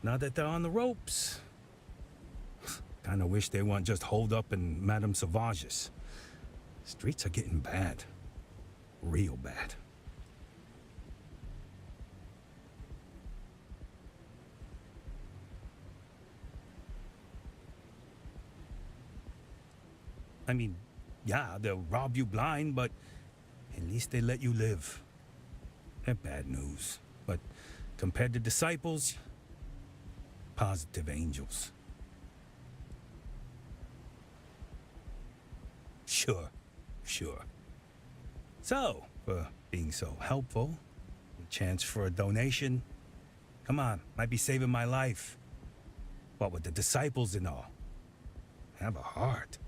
now that they're on the ropes, kinda wish they weren't just holed up in Madame Sauvage's. Streets are getting bad. Real bad. I mean, yeah, they'll rob you blind, but at least they let you live. They're bad news, but compared to disciples, positive angels. Sure. So, for being so helpful, a chance for a donation. Come on, might be saving my life. What with the disciples and all? Have a heart.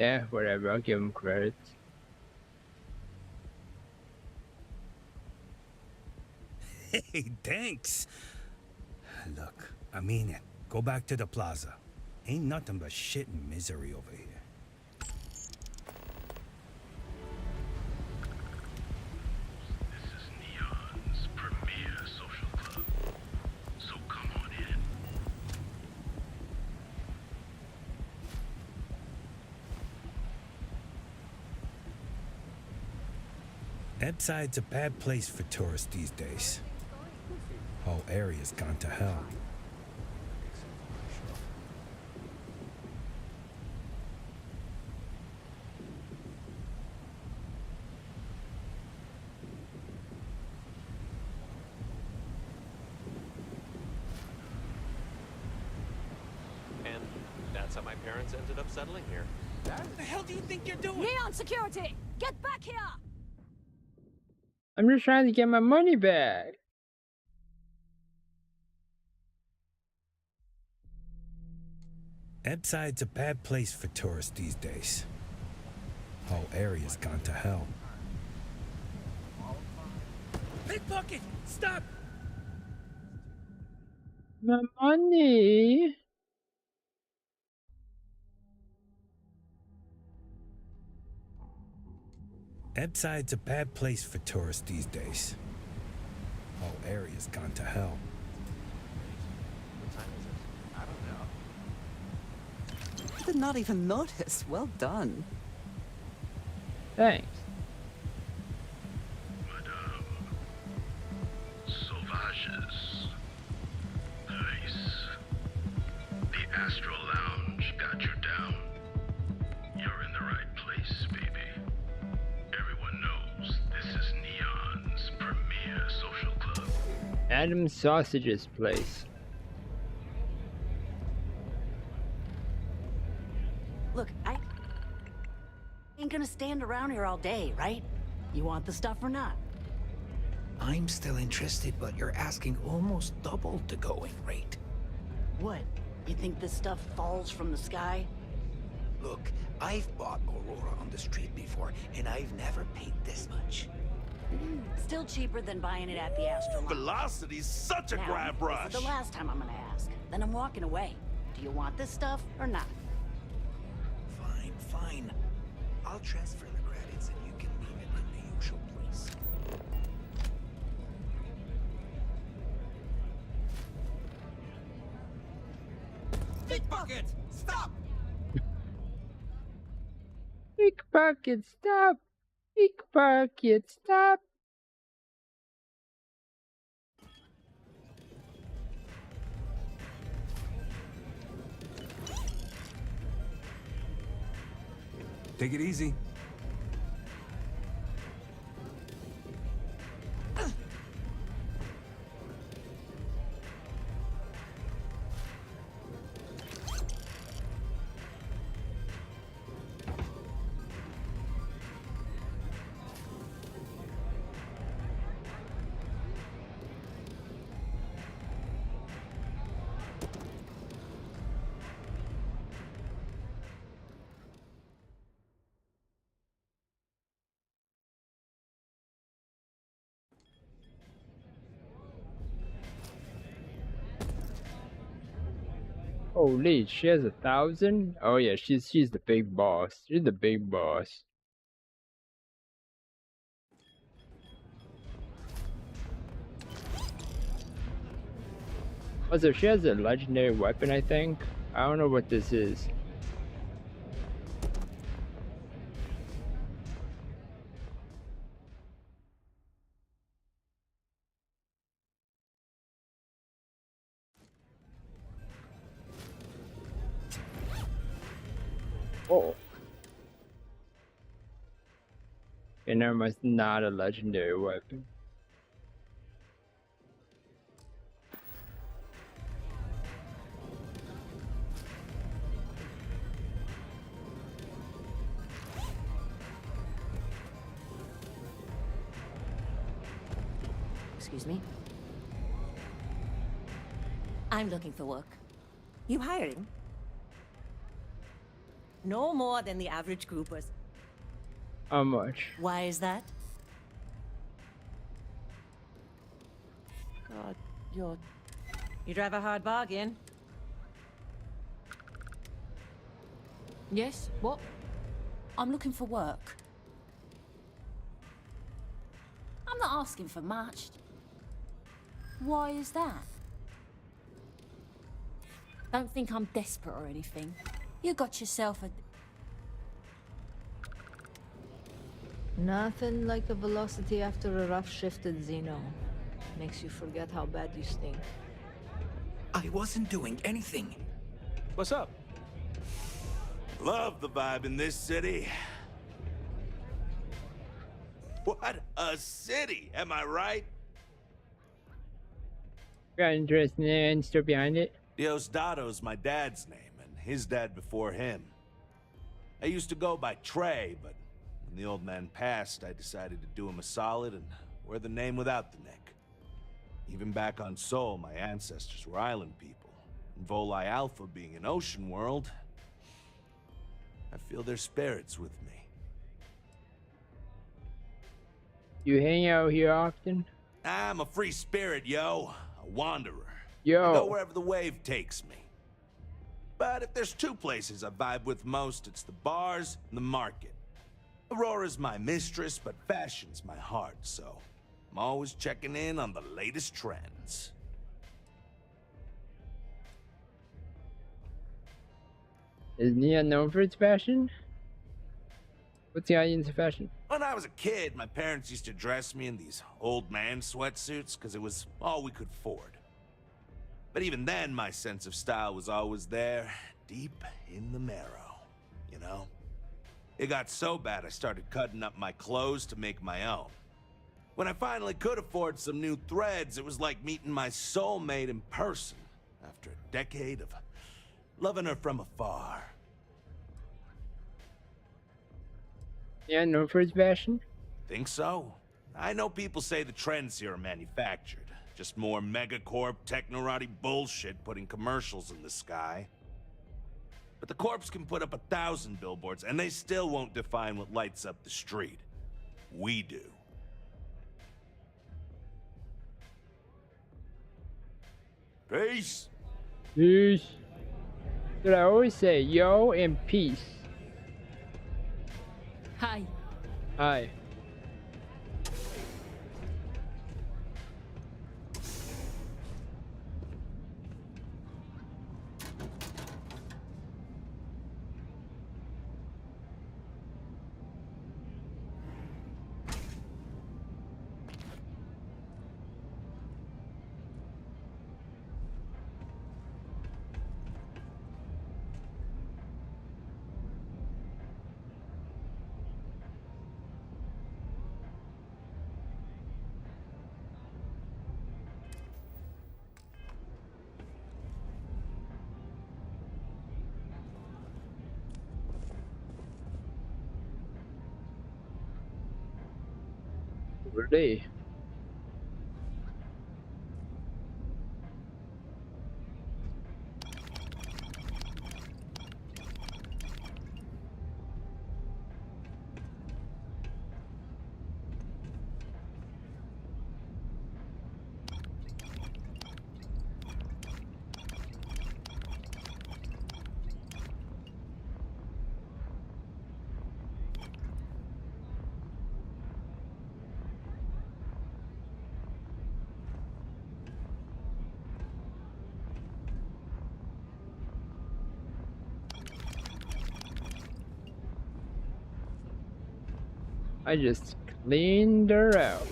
Yeah, whatever. I'll give him credit. Hey, thanks. Look, I mean it. Go back to the plaza. Ain't nothing but shit and misery over here. This is Neon's premier social club. So come on in. Ebside's a bad place for tourists these days. Whole area's gone to hell. And that's how my parents ended up settling here. What the hell do you think you're doing? Neon security! Get back here! I'm just trying to get my money back. Ebside's a bad place for tourists these days. Whole area's gone to hell. Pickpocket! Stop! My money. Ebside's a bad place for tourists these days. Whole area's gone to hell. What time is it? I don't know. I did not even notice. Well done. Thanks. Madame. Sauvages. Nice. The Astral Lounge got you down. You're in the right place, baby. Everyone knows this is Neon's premier social club. Adam Sausage's place. Look, I ain't gonna stand around here all day, right? You want the stuff or not? I'm still interested, but you're asking almost double the going rate. What? You think this stuff falls from the sky? Look, I've bought Aurora on the street before, and I've never paid this much. Still cheaper than buying it at the Astral Lounge. Velocity's such a Now, grab rush. This is the last time I'm gonna ask. Then I'm walking away. Do you want this stuff or not? Fine, fine. I'll transfer the credits and you can leave it in the usual place. Pickpocket! Stop! Pickpocket, stop! Pickpocket, stop! Take it easy. Holy, she has 1,000? Oh yeah, she's the big boss. She's the big boss. Also, she has a legendary weapon, I think. I don't know what this is. Oh. Okay, never mind, it's not a legendary weapon. Excuse me? I'm looking for work. You hiring? No more than the average groupers. How much? Why is that? God, you drive a hard bargain. Yes? What? I'm looking for work. I'm not asking for much. Why is that? Don't think I'm desperate or anything. You got yourself a... Nothing like a velocity after a rough shift at Xeno. Makes you forget how bad you stink. I wasn't doing anything. What's up? Love the vibe in this city. What a city, am I right? Got interesting story behind it. Diosdado's my dad's name, and his dad before him. I used to go by Trey, but when the old man passed, I decided to do him a solid and wear the name without the neck. Even back on Sol, my ancestors were island people. And Volii Alpha being an ocean world, I feel their spirits with me. You hang out here often? I'm a free spirit, yo. A wanderer. Yo. I go wherever the wave takes me. But if there's two places I vibe with most, it's the bars and the market. Aurora's my mistress, but fashion's my heart, so I'm always checking in on the latest trends. Is Nia known for its fashion? What's the audience of fashion? When I was a kid, my parents used to dress me in these old man sweatsuits because it was all we could afford. But even then, my sense of style was always there, deep in the marrow, you know? It got so bad I started cutting up my clothes to make my own. When I finally could afford some new threads, it was like meeting my soulmate in person after a decade of loving her from afar. Yeah, known for its fashion? Think so. I know people say the trends here are manufactured. Just more Megacorp, technorati bullshit putting commercials in the sky. But the corps can put up 1,000 billboards, and they still won't define what lights up the street. We do. Peace. Peace. Did I always say yo and peace? Hi. Hi. Really? I just cleaned her out.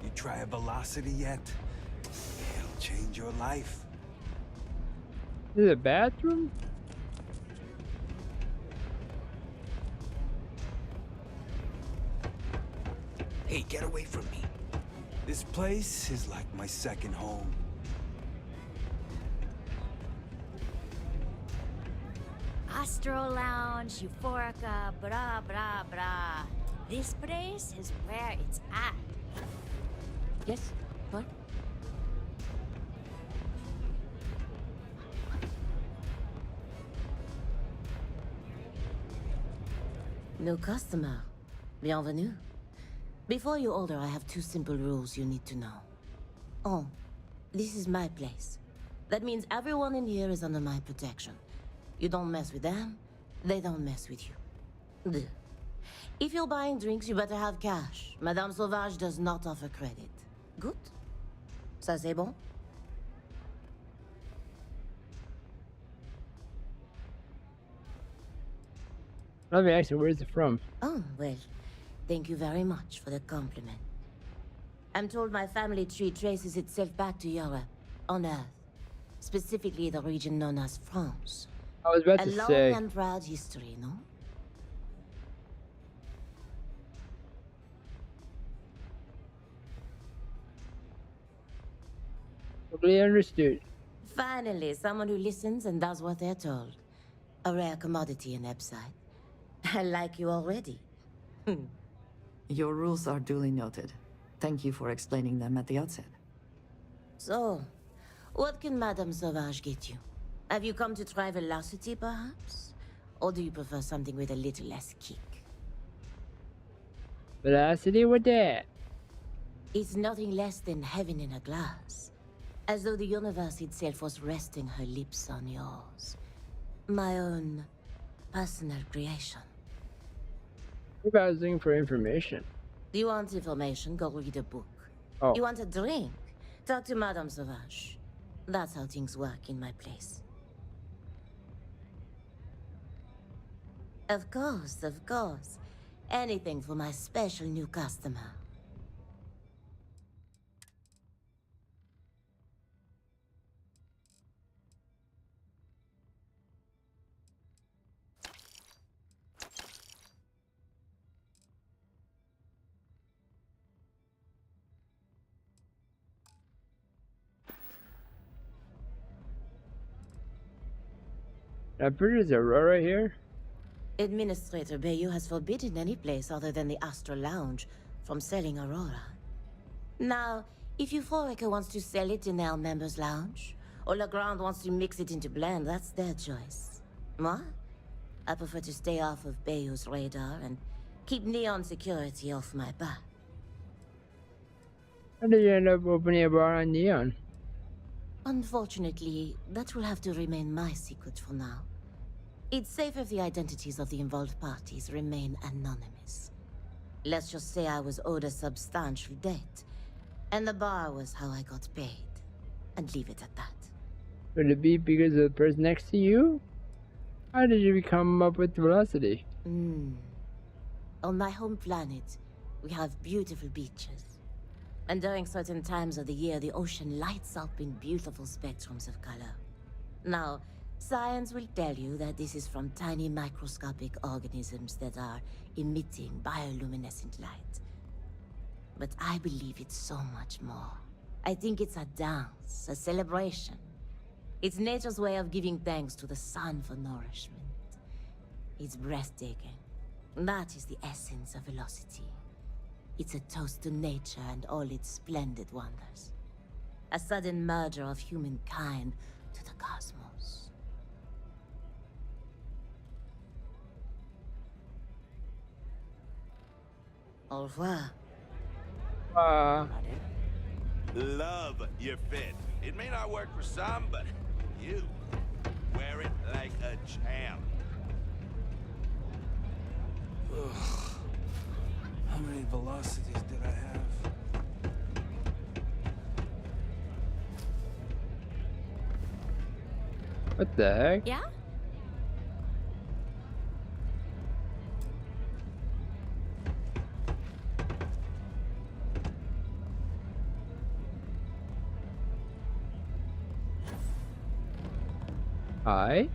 You try a velocity yet? It'll change your life. Is it a bathroom? Hey, get away from me. This place is like my second home. Astro Lounge, Euphorica, blah, blah, blah. This place is where it's at. Yes? What? New customer. Bienvenue. Before you order, I have 2 simple rules you need to know. Oh, this is my place. That means everyone in here is under my protection. You don't mess with them, they don't mess with you. Deux. If you're buying drinks, you better have cash. Madame Sauvage does not offer credit. Good? Ça c'est bon? Let me ask you, where's it from? Oh, well, thank you very much for the compliment. I'm told my family tree traces itself back to Europe, on Earth. Specifically the region known as France. I was about A to long say. and proud history, no? Totally understood. Finally, someone who listens and does what they're told. A rare commodity in Epside. I like you already. Your rules are duly noted. Thank you for explaining them at the outset. So, what can Madame Sauvage get you? Have you come to try velocity, perhaps? Or do you prefer something with a little less kick? Velocity with that. It's nothing less than heaven in a glass. As though the universe itself was resting her lips on yours. My own personal creation. What about looking for information? Do you want information? Go read a book. Oh. You want a drink? Talk to Madame Sauvage. That's how things work in my place. Of course, of course. Anything for my special new customer. I'm pretty sure there's Aurora here. Administrator Bayou has forbidden any place other than the Astral Lounge from selling Aurora. Now, if Euphorica wants to sell it in their members' lounge, or Legrand wants to mix it into blend, that's their choice. Moi? I prefer to stay off of Bayou's radar and keep Neon security off my back. How did you end up opening a bar on Neon? Unfortunately, that will have to remain my secret for now. It's safe if the identities of the involved parties remain anonymous. Let's just say I was owed a substantial debt, and the bar was how I got paid. And leave it at that. Would it be because of the person next to you? How did you come up with velocity? On my home planet, we have beautiful beaches. And during certain times of the year, the ocean lights up in beautiful spectrums of color. Now, science will tell you that this is from tiny microscopic organisms that are emitting bioluminescent light. But I believe it's so much more. I think it's a dance, a celebration. It's nature's way of giving thanks to the sun for nourishment. It's breathtaking. That is the essence of velocity. It's a toast to nature and all its splendid wonders. A sudden merger of humankind to the cosmos. Au revoir. Love your fit. It may not work for some, but you wear it like a champ. Ugh. How many velocities did I have? What the heck? Yeah? Hi.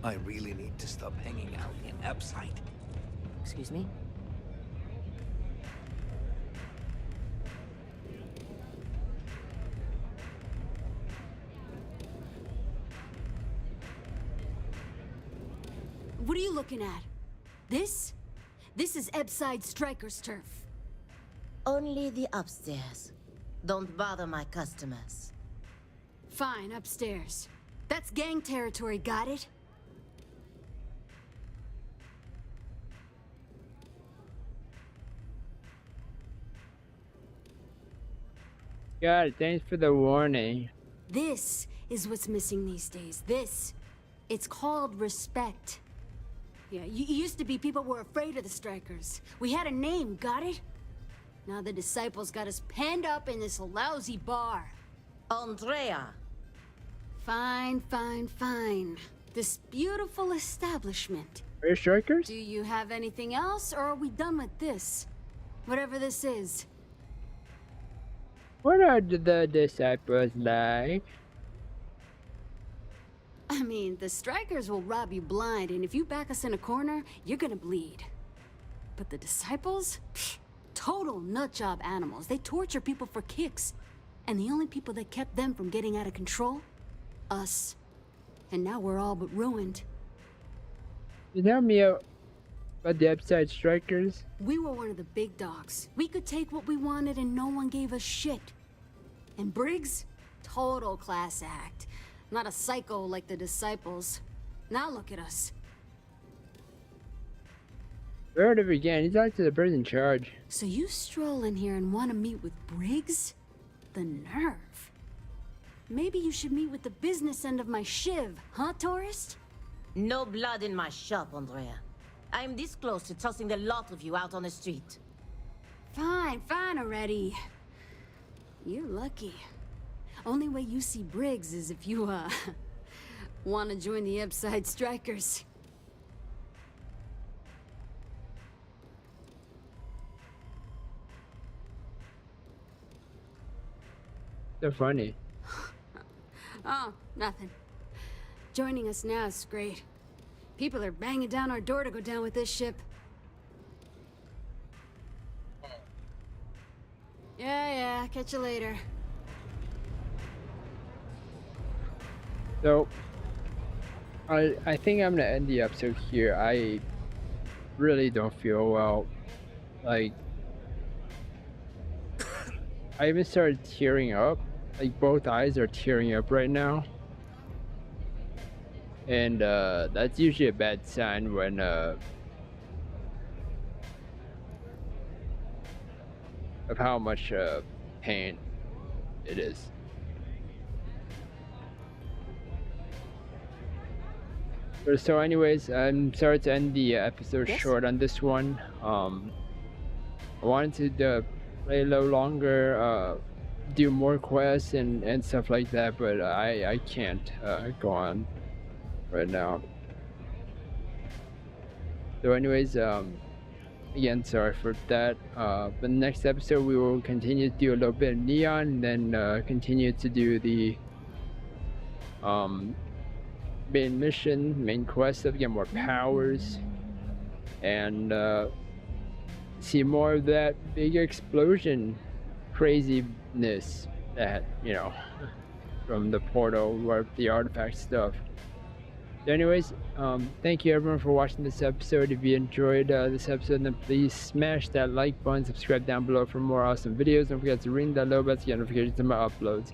I really need to stop hanging out in Epside. Excuse me? What are you looking at? This? This is Ebside Striker's turf. Only the upstairs. Don't bother my customers. Fine, upstairs. That's gang territory, got it? Got it. Thanks for the warning. This is what's missing these days. This. It's called respect. Yeah, you used to be people were afraid of the Strikers. We had a name, got it? Now the disciples got us penned up in this lousy bar. Andrea. Fine, fine, fine. This beautiful establishment. Are you Strikers? Do you have anything else, or are we done with this? Whatever this is. What are the disciples like? I mean, the Strikers will rob you blind, and if you back us in a corner, you're gonna bleed. But the disciples? Pfft, total nutjob animals. They torture people for kicks. And the only people that kept them from getting out of control? Us. And now we're all but ruined. You tell me about the Upside Strikers? We were one of the big dogs. We could take what we wanted and no one gave us shit. And Briggs? Total class act. Not a psycho like the disciples. Now look at us. Where did it begin? He's like to the person in charge. So you stroll in here and want to meet with Briggs? The nerve. Maybe you should meet with the business end of my shiv, huh, tourist? No blood in my shop, Andrea. I'm this close to tossing the lot of you out on the street. Fine, fine already. You're lucky. Only way you see Briggs is if you, want to join the Upside Strikers. They're funny. Oh, nothing. Joining us now is great. People are banging down our door to go down with this ship. Yeah, catch you later. So, I think I'm gonna end the episode here. I really don't feel well. Like, I even started tearing up. Like, both eyes are tearing up right now. And that's usually a bad sign when of how much pain it is. So anyways, I'm sorry to end the episode short on this one. I wanted to play a little longer, do more quests and stuff like that, but I can't go on right now. So anyways, again, sorry for that. But next episode we will continue to do a little bit of Neon, and then continue to do the main quest stuff, get more powers, and see more of that big explosion craziness that, you know, from the portal or the artifact stuff. So anyways, thank you everyone for watching this episode. If you enjoyed this episode, then please smash that like button, subscribe down below for more awesome videos. Don't forget to ring that little bell to get notifications of my uploads.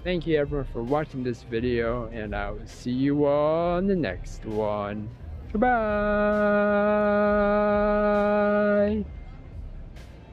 Thank you everyone for watching this video, and I will see you on the next one. Goodbye!